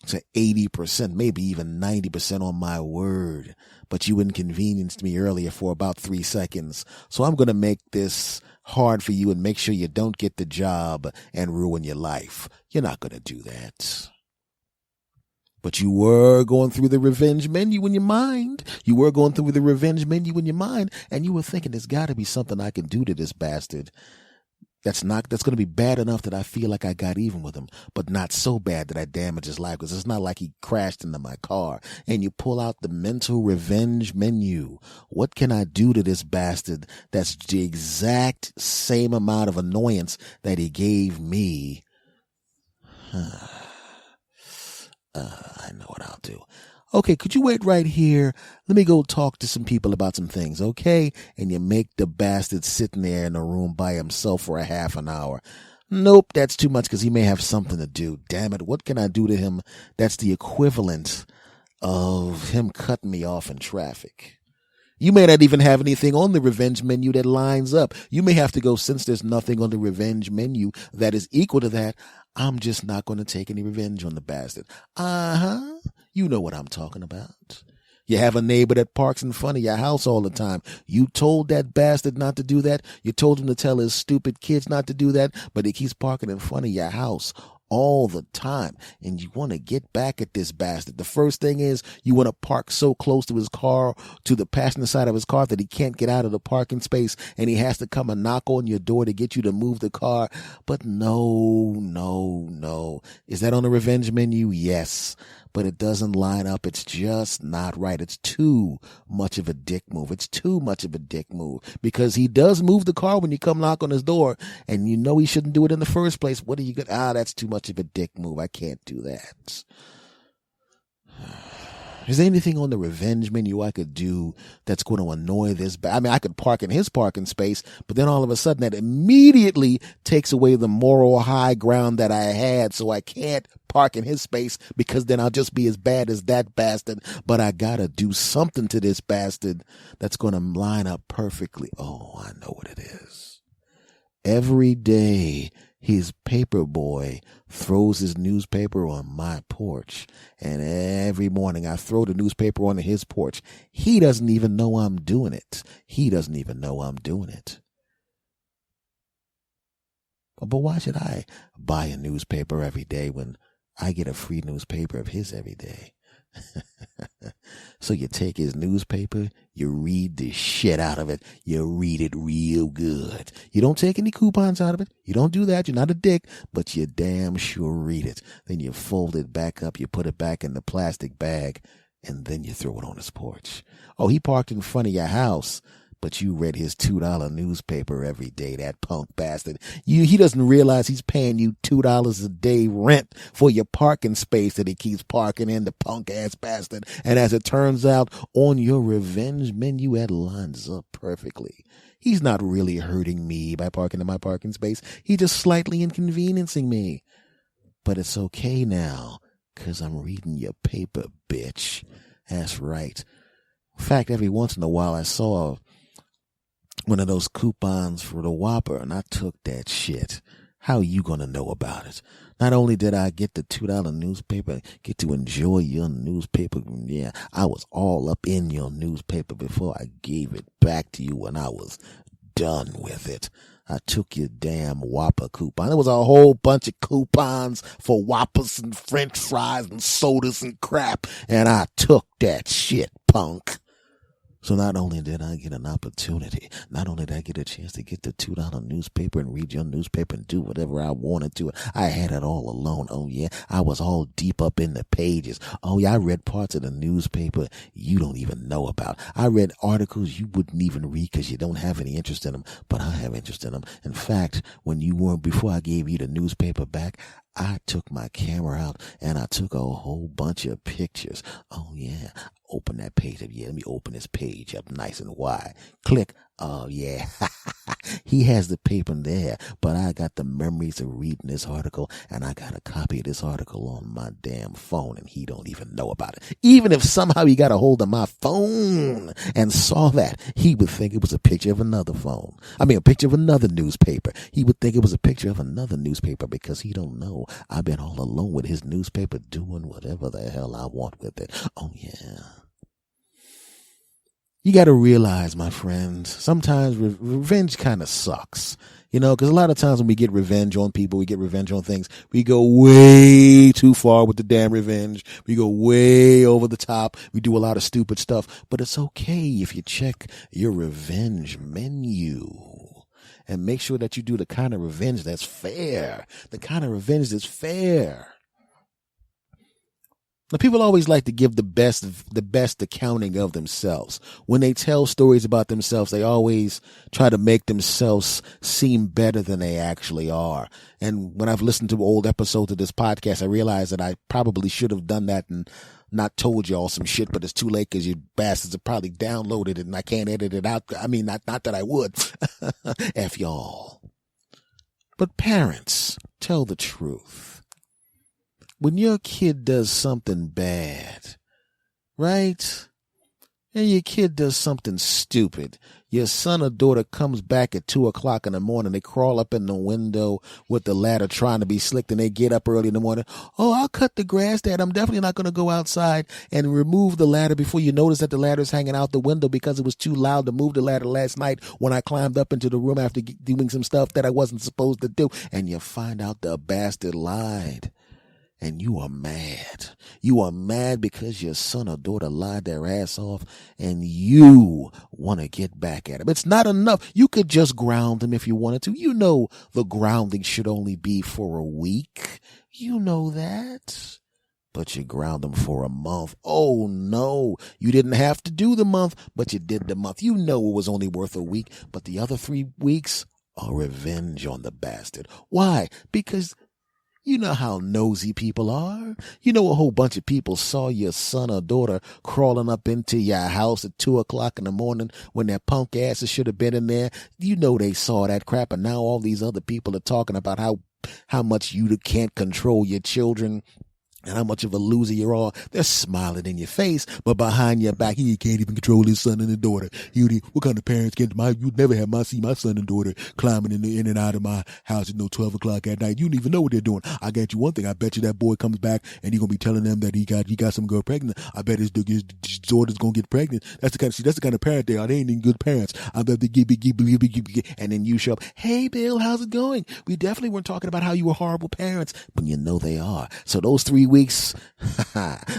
to 80%, maybe even 90% on my word. But you inconvenienced me earlier for about 3 seconds. So I'm going to make this hard for you and make sure you don't get the job and ruin your life. You're not going to do that. But you were going through the revenge menu in your mind. And you were thinking there's got to be something I can do to this bastard. That's going to be bad enough that I feel like I got even with him, but not so bad that I damage his life because it's not like he crashed into my car. And you pull out the mental revenge menu. What can I do to this bastard that's the exact same amount of annoyance that he gave me? I know what I'll do. Okay, could you wait right here? Let me go talk to some people about some things, okay? And you make the bastard sitting there in a room by himself for a half an hour. Nope, that's too much because he may have something to do. Damn it, what can I do to him that's the equivalent of him cutting me off in traffic? You may not even have anything on the revenge menu that lines up. You may have to go, since there's nothing on the revenge menu that is equal to that, I'm just not going to take any revenge on the bastard. You know what I'm talking about. You have a neighbor that parks in front of your house all the time. You told that bastard not to do that. You told him to tell his stupid kids not to do that, but he keeps parking in front of your house all the time. And you want to get back at this bastard. The first thing is you want to park so close to his car, to the passenger side of his car, that he can't get out of the parking space and he has to come and knock on your door to get you to move the car. But no. Is that on the revenge menu? Yes. but it doesn't line up. It's just not right. It's too much of a dick move. It's too much of a dick move because he does move the car when you come knock on his door and you know he shouldn't do it in the first place. What are you going that's too much of a dick move. I can't do that. Is there anything on the revenge menu I could do that's going to annoy this? I mean, I could park in his parking space, but then all of a sudden that immediately takes away the moral high ground that I had. So I can't park in his space because then I'll just be as bad as that bastard. But I got to do something to this bastard that's going to line up perfectly. Oh, I know what it is. Every day, his paper boy throws his newspaper on my porch. And every morning I throw the newspaper onto his porch. He doesn't even know I'm doing it. But why should I buy a newspaper every day when I get a free newspaper of his every day? So you take his newspaper, you read the shit out of it, you read it real good. You don't take any coupons out of it. You don't do that. You're not a dick, but you damn sure read it. Then you fold it back up, you put it back in the plastic bag, and then you throw it on his porch. Oh, he parked in front of your house, but you read his $2 newspaper every day, that punk bastard. He doesn't realize he's paying you $2 a day rent for your parking space that he keeps parking in, the punk ass bastard. And as it turns out, on your revenge menu, that lines up perfectly. He's not really hurting me by parking in my parking space. He's just slightly inconveniencing me. But it's okay now, 'cause I'm reading your paper, bitch. That's right. In fact, every once in a while I saw one of those coupons for the Whopper, and I took that shit. How you gonna know about it? Not only did I get the $2 newspaper, get to enjoy your newspaper. Yeah, I was all up in your newspaper before I gave it back to you when I was done with it. I took your damn Whopper coupon. There was a whole bunch of coupons for Whoppers and French fries and sodas and crap, and I took that shit, punk. So not only did I get an opportunity, not only did I get a chance to get the $2 newspaper and read your newspaper and do whatever I wanted to, I had it all alone. Oh yeah, I was all deep up in the pages. Oh yeah, I read parts of the newspaper you don't even know about. I read articles you wouldn't even read because you don't have any interest in them, but I have interest in them. In fact, before I gave you the newspaper back, I took my camera out and I took a whole bunch of pictures. Oh yeah. Open that page up. Yeah, let me open this page up nice and wide. Click. Oh yeah. He has the paper there, but I got the memories of reading this article, and I got a copy of this article on my damn phone, and he don't even know about it. Even if somehow he got a hold of my phone and saw that, he would think it was a picture of another phone. A picture of another newspaper. He would think it was a picture of another newspaper because he don't know I've been all alone with his newspaper doing whatever the hell I want with it. Oh yeah. You got to realize, my friends, sometimes revenge kind of sucks, because a lot of times when we get revenge on people, we get revenge on things, we go way too far with the damn revenge. We go way over the top. We do a lot of stupid stuff, but it's okay if you check your revenge menu and make sure that you do the kind of revenge that's fair, Now, people always like to give the best accounting of themselves. When they tell stories about themselves, they always try to make themselves seem better than they actually are. And when I've listened to old episodes of this podcast, I realize that I probably should have done that and not told y'all some shit, but it's too late because you bastards have probably downloaded it and I can't edit it out. Not that I would. F y'all. But parents, tell the truth. When your kid does something bad, right? And your kid does something stupid. Your son or daughter comes back at 2:00 in the morning. They crawl up in the window with the ladder trying to be slick, and they get up early in the morning. Oh, I'll cut the grass, Dad. I'm definitely not going to go outside and remove the ladder before you notice that the ladder's hanging out the window because it was too loud to move the ladder last night when I climbed up into the room after doing some stuff that I wasn't supposed to do. And you find out the bastard lied. And you are mad. You are mad because your son or daughter lied their ass off and you want to get back at him. It's not enough. You could just ground him if you wanted to. You know the grounding should only be for a week. You know that. but you ground them for a month. Oh no, you didn't have to do the month, but you did the month. You know it was only worth a week, but the other 3 weeks are revenge on the bastard. Why? Because you know how nosy people are. You know a whole bunch of people saw your son or daughter crawling up into your house at 2:00 in the morning when their punk asses should have been in there. You know they saw that crap, and now all these other people are talking about how much you can't control your children and how much of a loser you are. They're smiling in your face, but behind your back, he can't even control his son and his daughter. What kind of parents you'd never have see my son and daughter climbing in and out of my house at 12:00 at night. You don't even know what they're doing. I got you one thing. I bet you that boy comes back and he's going to be telling them that he got some girl pregnant. I bet his daughter's going to get pregnant. That's the kind of parent they are. They ain't even good parents. I bet and then you show up. Hey, Bill, how's it going? We definitely weren't talking about how you were horrible parents, but you know they are. So those 3 weeks,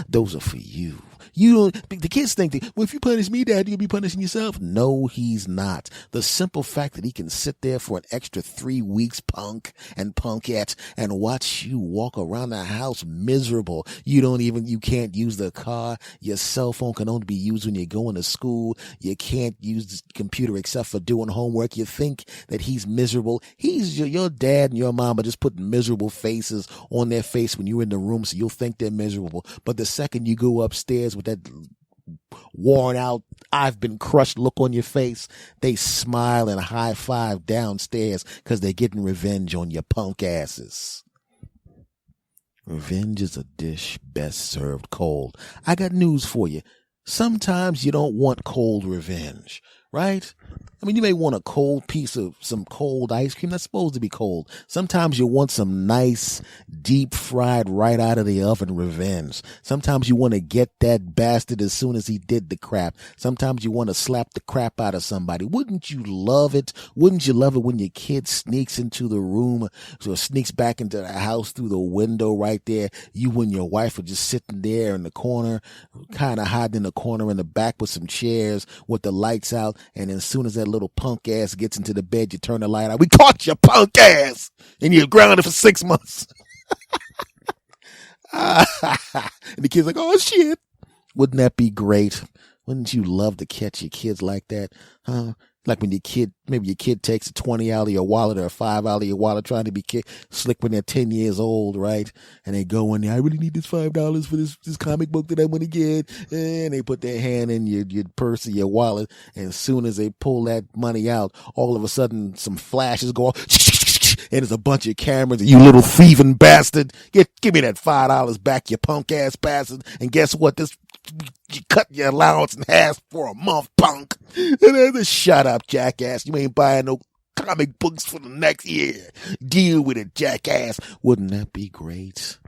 those are for you. You don't, the kids think that, well, if you punish me, Dad, you'll be punishing yourself. No, he's not. The simple fact that he can sit there for an extra 3 weeks, punk and punkette, and watch you walk around the house miserable. You can't use the car. Your cell phone can only be used when you're going to school. You can't use the computer except for doing homework. You think that he's miserable. Your dad and your mom are just putting miserable faces on their face when you're in the room, so you'll think they're miserable. But the second you go upstairs with that worn out, I've been crushed look on your face, they smile and high five downstairs because they're getting revenge on your punk asses. Revenge is a dish best served cold. I got news for you. Sometimes you don't want cold revenge, right? I mean, you may want a cold piece of some cold ice cream that's supposed to be cold. Sometimes you want some nice, deep fried, right out of the oven revenge. Sometimes you want to get that bastard as soon as he did the crap. Sometimes you want to slap the crap out of somebody. Wouldn't you love it? Wouldn't you love it when your kid sneaks into the room or sneaks back into the house through the window right there? You and your wife are just sitting there in the corner, kind of hiding in the corner in the back with some chairs with the lights out, and as soon as that little punk ass gets into the bed, you turn the light out. We caught your punk ass, and you're grounded for 6 months. And the kid's like, oh shit. Wouldn't that be great? Wouldn't you love to catch your kids like that? Huh? Like when maybe your kid takes a 20 out of your wallet or a 5 out of your wallet trying to be slick when they're 10 years old, right? And they go in there, I really need this $5 for this comic book that I want to get. And they put their hand in your purse or your wallet. And as soon as they pull that money out, all of a sudden some flashes go off. And there's a bunch of cameras, and you little thieving bastard. Give me that $5 back, you punk ass bastard. And guess what? You cut your allowance in half for a month, punk. And then just shut up, jackass. You ain't buying no comic books for the next year. Deal with it, jackass. Wouldn't that be great?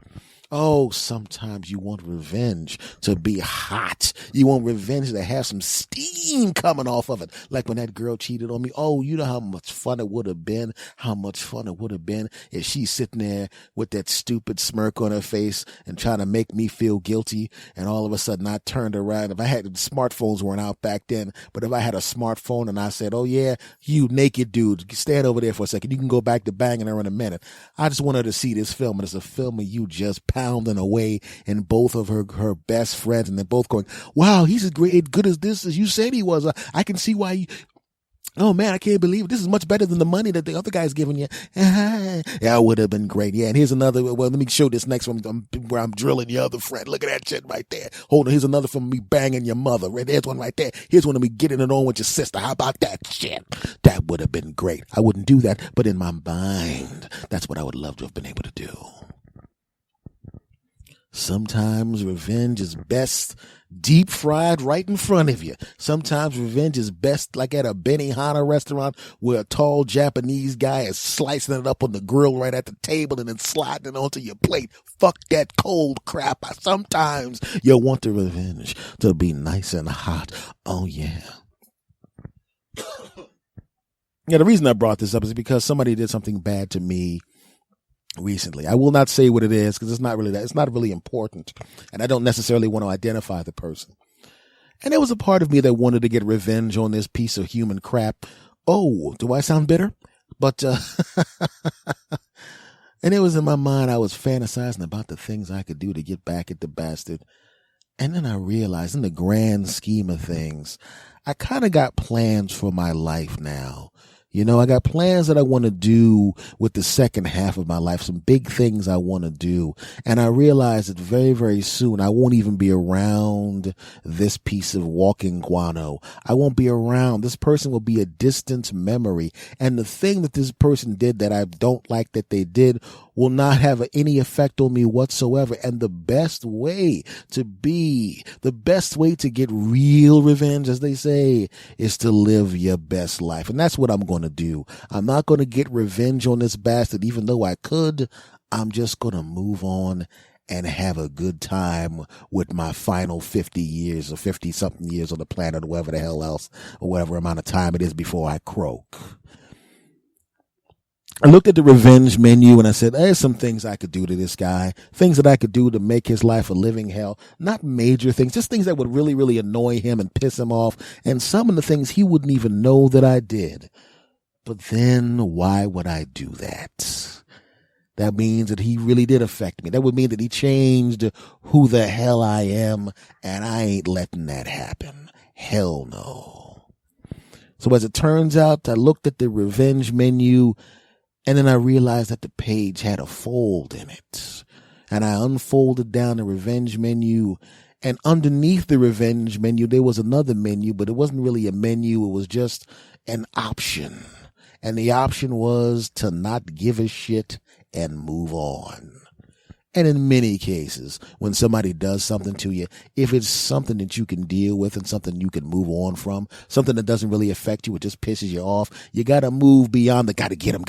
Oh, sometimes you want revenge to be hot. You want revenge to have some steam coming off of it. Like when that girl cheated on me. Oh, you know how much fun it would have been. How much fun it would have been if she's sitting there with that stupid smirk on her face and trying to make me feel guilty. And all of a sudden I turned around. If I had smartphones weren't out back then, but if I had a smartphone and I said, oh yeah, you naked dude, stand over there for a second. You can go back to banging her in a minute. I just want her to see this film. And it's a film of you just pounding away in both of her best friends, and they're both going, wow, he's as good as this as you said he was. I can see why oh man, I can't believe it. This is much better than the money that the other guy's giving you. Yeah, it would have been great. Yeah, and here's another. Well, let me show this next one where I'm drilling your other friend. Look at that shit right there. Hold on, here's another from me banging your mother. Right there's one right there. Here's one of me getting it on with your sister. How about that shit? That would have been great. I wouldn't do that, but in my mind, that's what I would love to have been able to do. Sometimes revenge is best deep fried right in front of you. Sometimes revenge is best like at a Benihana restaurant where a tall Japanese guy is slicing it up on the grill right at the table and then sliding it onto your plate. Fuck that cold crap. Sometimes you want the revenge to be nice and hot. Oh yeah. Yeah, the reason I brought this up is because somebody did something bad to me recently. I will not say what it is because it's not really important, and I don't necessarily want to identify the person. And there was a part of me that wanted to get revenge on this piece of human crap. Oh, do I sound bitter? But And it was in my mind, I was fantasizing about the things I could do to get back at the bastard. And then I realized, in the grand scheme of things, I kind of got plans for my life now. You know, I got plans that I want to do with the second half of my life, some big things I want to do. And I realized that very, very soon I won't even be around this piece of walking guano. I won't be around. This person will be a distant memory. And the thing that this person did that I don't like that they did will not have any effect on me whatsoever. And the best way to get real revenge, as they say, is to live your best life. And that's what I'm going to do. I'm not going to get revenge on this bastard, even though I could. I'm just going to move on and have a good time with my final 50 years or 50 something years on the planet, or whatever the hell else, or whatever amount of time it is before I croak. I looked at the revenge menu and I said, there's some things I could do to this guy, things that I could do to make his life a living hell. Not major things, just things that would really, really annoy him and piss him off. And some of the things he wouldn't even know that I did. But then why would I do that? That means that he really did affect me. That would mean that he changed who the hell I am. And I ain't letting that happen. Hell no. So as it turns out, I looked at the revenge menu. And then I realized that the page had a fold in it. And I unfolded down the revenge menu. And underneath the revenge menu, there was another menu, but it wasn't really a menu. It was just an option. And the option was to not give a shit and move on. And in many cases, when somebody does something to you, if it's something that you can deal with and something you can move on from, something that doesn't really affect you, it just pisses you off, you got to move beyond the gotta get him.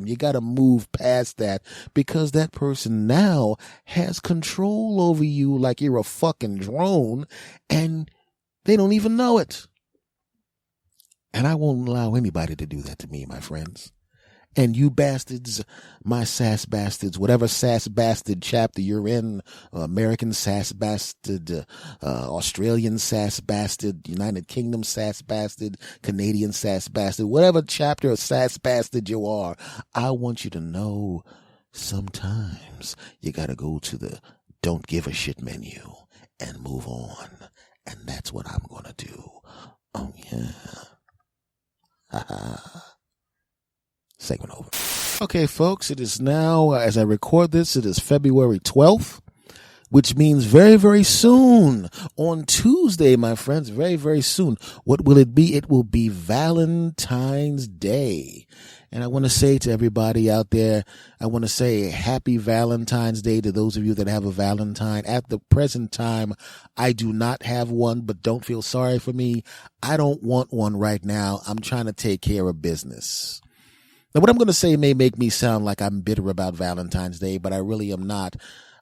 You got to move past that, because that person now has control over you like you're a fucking drone, and they don't even know it. And I won't allow anybody to do that to me, my friends. And you bastards, my sass bastards, whatever sass bastard chapter you're in, American sass bastard, Australian sass bastard, United Kingdom sass bastard, Canadian sass bastard, whatever chapter of sass bastard you are, I want you to know sometimes you gotta go to the don't give a shit menu and move on. And that's what I'm gonna do. Oh yeah. Segment over. Okay, folks, it is now, as I record this, it is February 12th, which means very, very soon, on Tuesday, my friends, very, very soon. What will it be? It will be Valentine's Day. And I want to say to everybody out there, I want to say happy Valentine's Day to those of you that have a Valentine. At the present time, I do not have one, but don't feel sorry for me. I don't want one right now. I'm trying to take care of business. Now, what I'm going to say may make me sound like I'm bitter about Valentine's Day, but I really am not.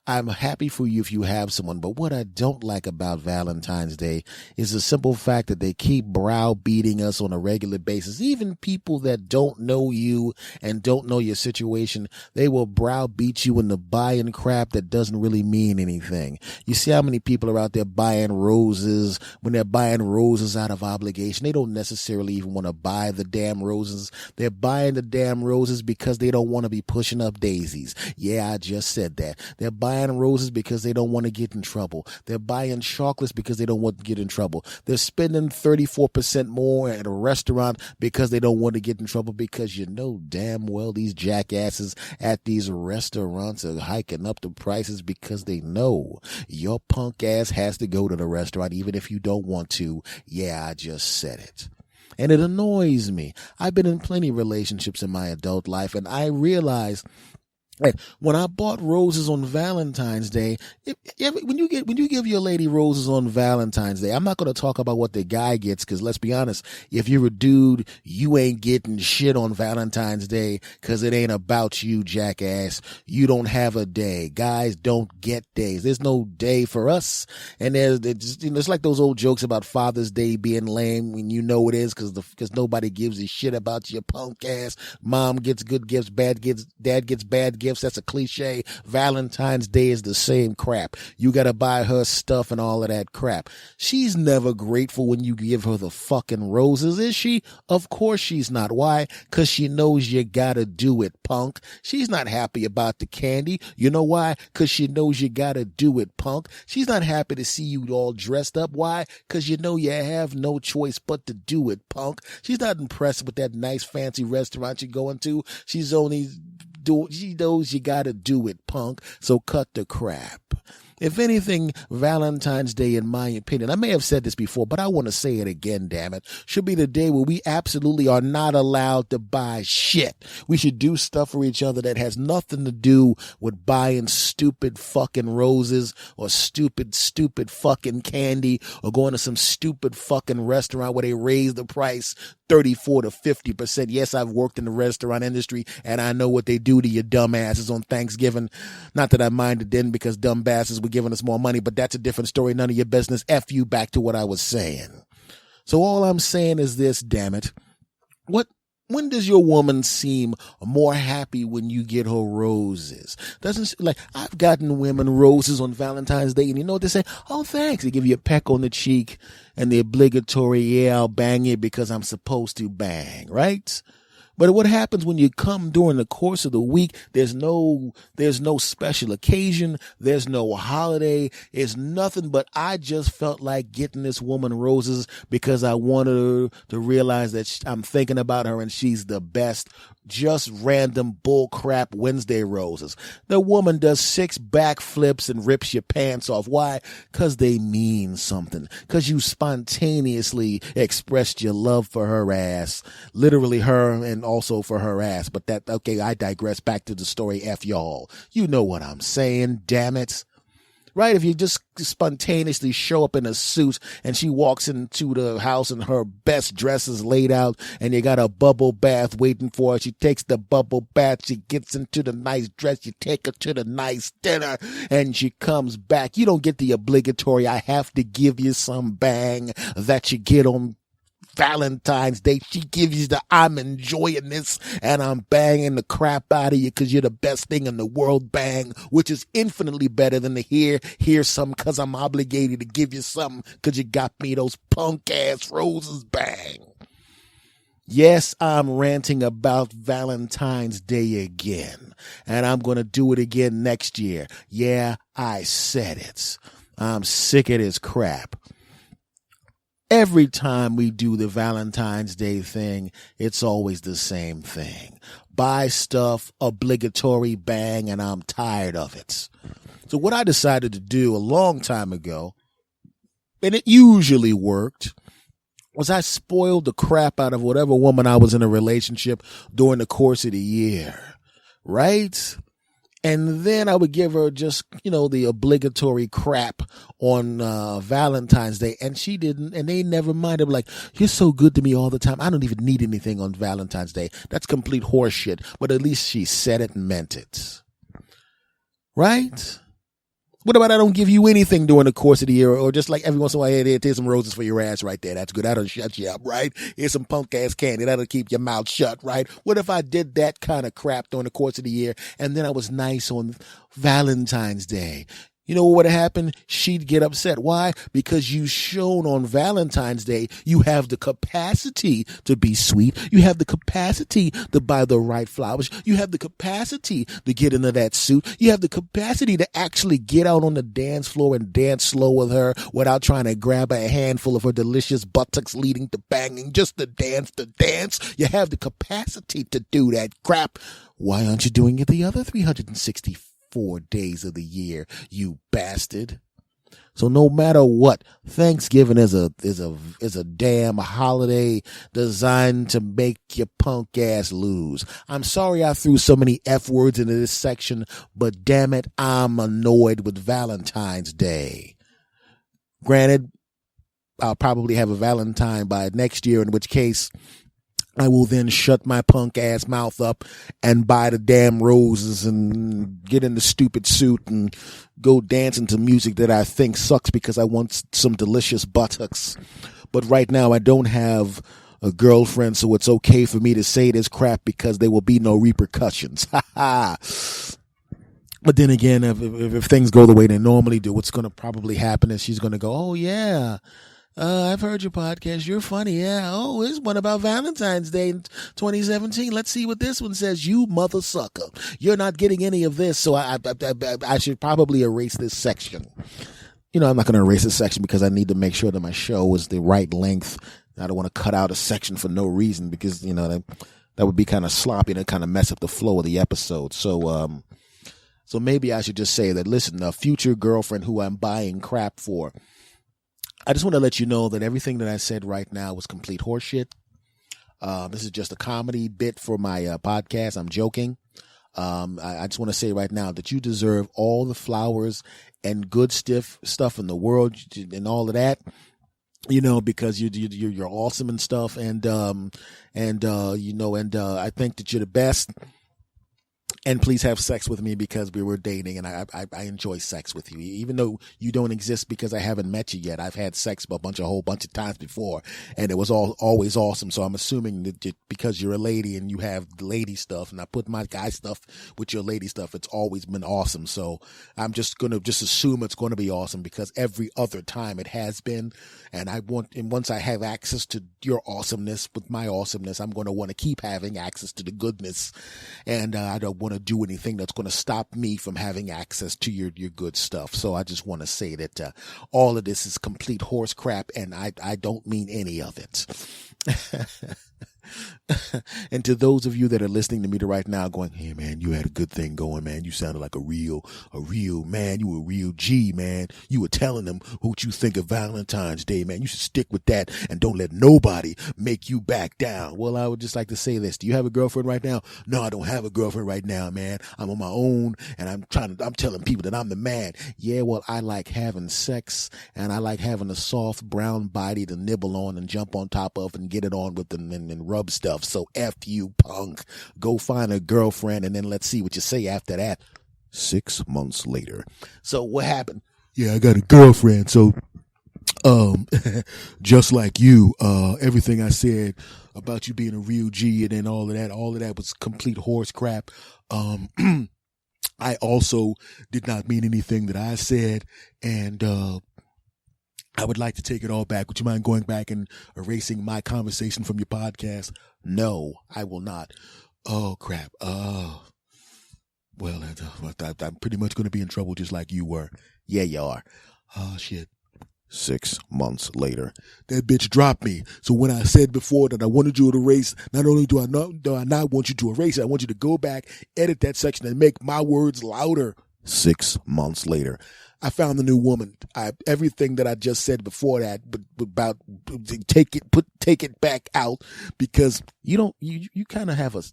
I'm happy for you if you have someone, but what I don't like about Valentine's Day is the simple fact that they keep browbeating us on a regular basis. Even people that don't know you and don't know your situation, they will browbeat you into buying crap that doesn't really mean anything. You see how many people are out there buying roses when they're buying roses out of obligation. They don't necessarily even want to buy the damn roses. They're buying the damn roses because they don't want to be pushing up daisies. Yeah, I just said that. They're buying roses because they don't want to get in trouble. They're buying chocolates because they don't want to get in trouble. They're spending 34% more at a restaurant because they don't want to get in trouble, because you know damn well these jackasses at these restaurants are hiking up the prices because they know your punk ass has to go to the restaurant even if you don't want to. Yeah, I just said it. And it annoys me. I've been in plenty of relationships in my adult life, and I realize when I bought roses on Valentine's Day, when you give your lady roses on Valentine's Day, I'm not going to talk about what the guy gets, because let's be honest, if you're a dude, you ain't getting shit on Valentine's Day, because it ain't about you, jackass. You don't have a day. Guys don't get days. There's no day for us. And it's like those old jokes about Father's Day being lame when you know it is, because nobody gives a shit about your punk ass. Mom gets good gifts, dad gets bad gifts. gifts. That's a cliche. Valentine's Day is the same crap. You got to buy her stuff and all of that crap. She's never grateful when you give her the fucking roses, is she? Of course she's not. Why? Because she knows you got to do it, punk. She's not happy about the candy. You know why? Because she knows you got to do it, punk. She's not happy to see you all dressed up. Why? Because you know you have no choice but to do it, punk. She's not impressed with that nice fancy restaurant you're going to. She knows you gotta do it, punk. So cut the crap. If anything, Valentine's Day, in my opinion, I may have said this before, but I want to say it again, damn it, should be the day where we absolutely are not allowed to buy shit. We should do stuff for each other that has nothing to do with buying stupid fucking roses or stupid fucking candy or going to some stupid fucking restaurant where they raise the price 34 to 50%. Yes, I've worked in the restaurant industry and I know what they do to you dumbasses on Thanksgiving. Not that I minded then because dumb bastards were giving us more money, but that's a different story. None of your business. F you, back to what I was saying. So all I'm saying is this, damn it. When does your woman seem more happy when you get her roses? I've gotten women roses on Valentine's Day, and you know what they say? Oh, thanks. They give you a peck on the cheek and the obligatory, yeah, I'll bang you because I'm supposed to bang, right? But what happens when you come during the course of the week? There's no special occasion. There's no holiday. It's nothing but I just felt like getting this woman roses because I wanted her to realize that I'm thinking about her and she's the best. Just random bullcrap Wednesday roses. The woman does 6 backflips and rips your pants off. Why? Because they mean something. Because you spontaneously expressed your love for her ass. Literally her and also for her ass. But okay, I digress. Back to the story. F y'all. You know what I'm saying, damn it. Right? If you just spontaneously show up in a suit and she walks into the house and her best dress is laid out and you got a bubble bath waiting for her. She takes the bubble bath. She gets into the nice dress. You take her to the nice dinner and she comes back. You don't get the obligatory, I have to give you some bang that you get on Valentine's Day. She gives you the I'm enjoying this and I'm banging the crap out of you because you're the best thing in the world bang, which is infinitely better than to hear some because I'm obligated to give you something because you got me those punk ass roses bang. Yes, I'm ranting about Valentine's Day again, and I'm going to do it again next year. Yeah, I said it. I'm sick of this crap. Every time we do the Valentine's Day thing, it's always the same thing. Buy stuff, obligatory bang, and I'm tired of it. So what I decided to do a long time ago, and it usually worked, was I spoiled the crap out of whatever woman I was in a relationship during the course of the year, right? And then I would give her just, the obligatory crap on Valentine's Day. And she didn't, and they never minded. Like, you're so good to me all the time. I don't even need anything on Valentine's Day. That's complete horseshit. But at least she said it and meant it. Right? What about I don't give you anything during the course of the year, or just like every once in a while, hey, here's some roses for your ass right there. That's good. That'll shut you up, right? Here's some punk ass candy. That'll keep your mouth shut, right? What if I did that kind of crap during the course of the year and then I was nice on Valentine's Day? You know what would have happened? She'd get upset. Why? Because you shown on Valentine's Day you have the capacity to be sweet. You have the capacity to buy the right flowers. You have the capacity to get into that suit. You have the capacity to actually get out on the dance floor and dance slow with her without trying to grab a handful of her delicious buttocks leading to banging. Just to dance, to dance. You have the capacity to do that crap. Why aren't you doing it the other 364 days of the year, you bastard? So no matter what, Thanksgiving is a damn holiday designed to make your punk ass lose. I'm sorry I threw so many F words into this section, but damn it, I'm annoyed with Valentine's Day. Granted, I'll probably have a Valentine by next year, in which case I will then shut my punk ass mouth up and buy the damn roses and get in the stupid suit and go dancing to music that I think sucks because I want some delicious buttocks. But right now I don't have a girlfriend, so it's okay for me to say this crap because there will be no repercussions. Ha ha. But then again, if things go the way they normally do, what's going to probably happen is she's going to go, oh, yeah, I've heard your podcast. You're funny. Yeah. Oh, there's one about Valentine's Day in 2017. Let's see what this one says. You mother sucker. You're not getting any of this. So I should probably erase this section. I'm not going to erase this section because I need to make sure that my show is the right length. I don't want to cut out a section for no reason because, that would be kind of sloppy and it kind of mess up the flow of the episode. So maybe I should just say that, listen, a future girlfriend who I'm buying crap for, I just want to let you know that everything that I said right now was complete horseshit. This is just a comedy bit for my podcast. I'm joking. I just want to say right now that you deserve all the flowers and good stuff in the world and all of that. Because you're awesome and stuff, and I think that you're the best. And please have sex with me because we were dating, and I enjoy sex with you, even though you don't exist because I haven't met you yet. I've had sex a whole bunch of times before, and it was always awesome. So I'm assuming that because you're a lady and you have lady stuff, and I put my guy stuff with your lady stuff, it's always been awesome. So I'm just gonna assume it's going to be awesome because every other time it has been, and once I have access to your awesomeness with my awesomeness, I'm going to want to keep having access to the goodness, and I don't want to do anything that's going to stop me from having access to your good stuff. So I just want to say that all of this is complete horse crap, and I don't mean any of it. And to those of you that are listening to me right now going, hey man, you had a good thing going, man. You sounded like a real man. You were a real G, man. You were telling them what you think of Valentine's Day, man. You should stick with that and don't let nobody make you back down. Well, I would just like to say this. Do you have a girlfriend right now? No, I don't have a girlfriend right now, man. I'm on my own and I'm telling people that I'm the man. Yeah, well, I like having sex and I like having a soft brown body to nibble on and jump on top of and get it on with and rub stuff. So F you, punk. Go find a girlfriend and then let's see what you say after that. 6 months later. So what happened? Yeah, I got a girlfriend. So, just like you, everything I said about you being a real G and then all of that was complete horse crap. I also did not mean anything that I said, and I would like to take it all back. Would you mind going back and erasing my conversation from your podcast? No, I will not. Oh, crap. Well, I'm pretty much going to be in trouble just like you were. Yeah, you are. Oh, shit. 6 months later, that bitch dropped me. So when I said before that I wanted you to erase, not only do I not want you to erase it, I want you to go back, edit that section, and make my words louder. 6 months later, I found the new woman. Everything that I just said before that, but about take it back out because you kind of have a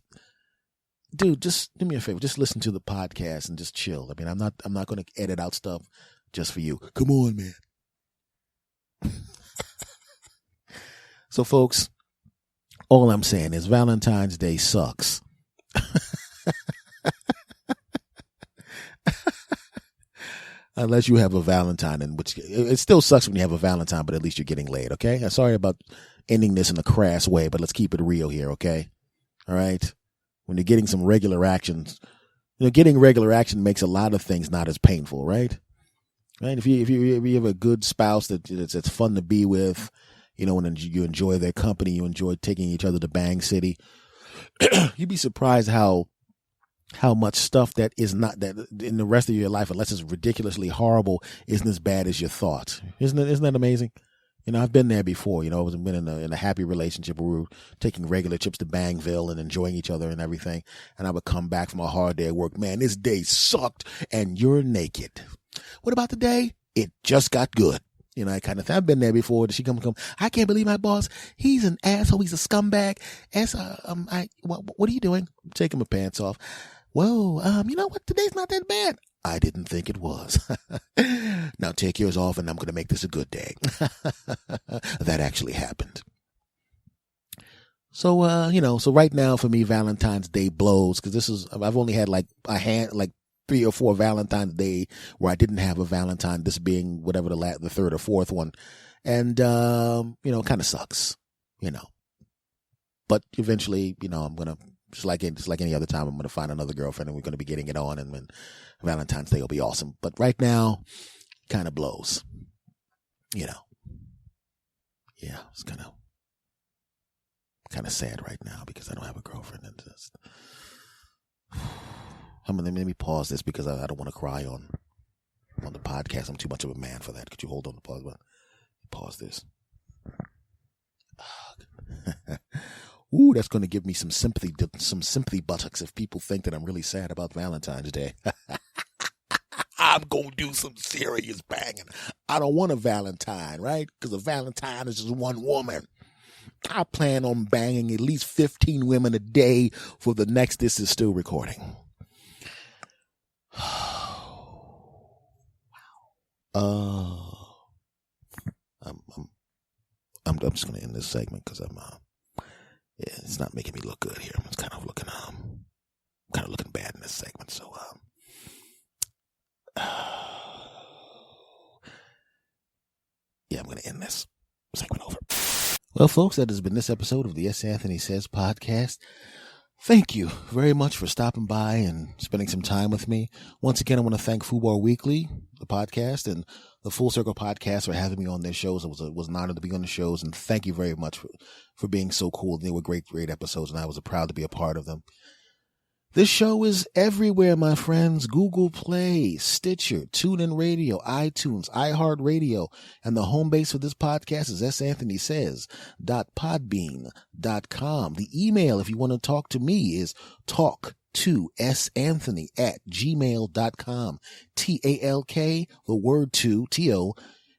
dude. Just do me a favor. Just listen to the podcast and just chill. I mean, I'm not going to edit out stuff just for you. Come on, man. So, folks, all I'm saying is Valentine's Day sucks. Unless you have a Valentine, in which it still sucks when you have a Valentine, but at least you're getting laid, okay? I'm sorry about ending this in a crass way, but let's keep it real here, okay? All right? When you're getting some regular actions, getting regular action makes a lot of things not as painful, right? Right? If you have a good spouse that's fun to be with, and you enjoy their company, you enjoy taking each other to Bang City, you'd be surprised how much stuff that is not that in the rest of your life, unless it's ridiculously horrible, isn't as bad as you thought. Isn't that amazing? I've been there before. I've been in a happy relationship where we were taking regular trips to Bangville and enjoying each other and everything. And I would come back from a hard day at work. Man, this day sucked and you're naked. What about the day? It just got good. I kind of thing. I've been there before. She come. I can't believe my boss. He's an asshole. He's a scumbag. What are you doing? I'm taking my pants off. Whoa, you know what? Today's not that bad. I didn't think it was. Now take yours off and I'm going to make this a good day. That actually happened. So, so right now for me, Valentine's Day blows because I've only had like 3 or 4 Valentine's Day where I didn't have a Valentine, this being whatever the third or fourth one. And, kind of sucks, but eventually, I'm going to Just like any other time, I'm going to find another girlfriend and we're going to be getting it on, and then Valentine's Day will be awesome. But right now, kind of blows. You know. Yeah, it's kind of sad right now because I don't have a girlfriend. And just, let me pause this because I don't want to cry on the podcast. I'm too much of a man for that. Could you hold on the pause button? Pause this. Ooh, that's going to give me some sympathy buttocks if people think that I'm really sad about Valentine's Day. I'm going to do some serious banging. I don't want a Valentine, right? Because a Valentine is just one woman. I plan on banging at least 15 women a day for the next This Is Still recording. I'm just going to end this segment because it's not making me look good here. I'm kind of looking bad in this segment. So, yeah, I'm going to end this segment over. Well, folks, that has been this episode of the S. Anthony Says podcast. Thank you very much for stopping by and spending some time with me. Once again, I want to thank Fubar Weekly, the podcast, and the Full Circle podcast for having me on their shows. It was an honor to be on the shows, and thank you very much for being so cool. They were great episodes, and I was proud to be a part of them. This show is everywhere, my friends. Google Play, Stitcher, TuneIn Radio, iTunes, iHeartRadio, and the home base for this podcast is santhonysays.podbean.com. The email, if you want to talk to me, is talk2santhony@gmail.com. TALK, the word to, T-O,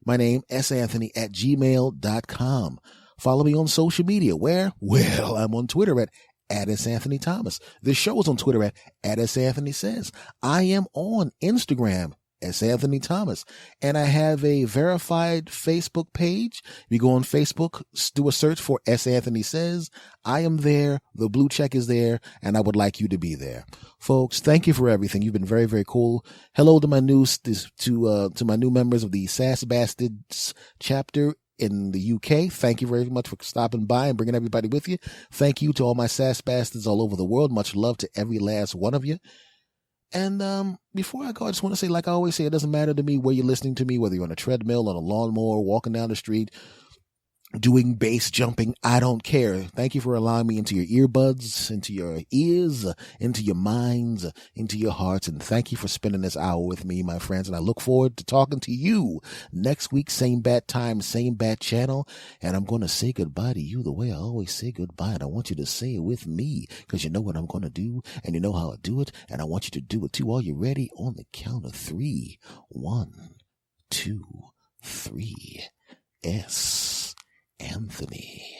my name, santhony@gmail.com. Follow me on social media. Where? Well, I'm on Twitter at S. Anthony Thomas. This show is on Twitter at S. Anthony Says. I am on Instagram, S. Anthony Thomas. And I have a verified Facebook page. If you go on Facebook, do a search for S. Anthony Says. I am there. The blue check is there. And I would like you to be there. Folks, thank you for everything. You've been very, very cool. Hello to my new members of the Sass Bastards chapter in the UK. Thank you very much for stopping by and bringing everybody with you. Thank you to all my sass bastards all over the world. Much love to every last one of you. And before I go, I just want to say, like I always say, it doesn't matter to me where you're listening to me, whether you're on a treadmill, on a lawnmower, walking down the street, doing base jumping. I don't care. Thank you for allowing me into your earbuds, into your ears, into your minds, into your hearts. And thank you for spending this hour with me, my friends. And I look forward to talking to you next week. Same bat time, same bat channel. And I'm going to say goodbye to you the way I always say goodbye. And I want you to say it with me because you know what I'm going to do and you know how I do it. And I want you to do it too. Are you ready? On the count of 3. 1, 2, 3. S. Anthony.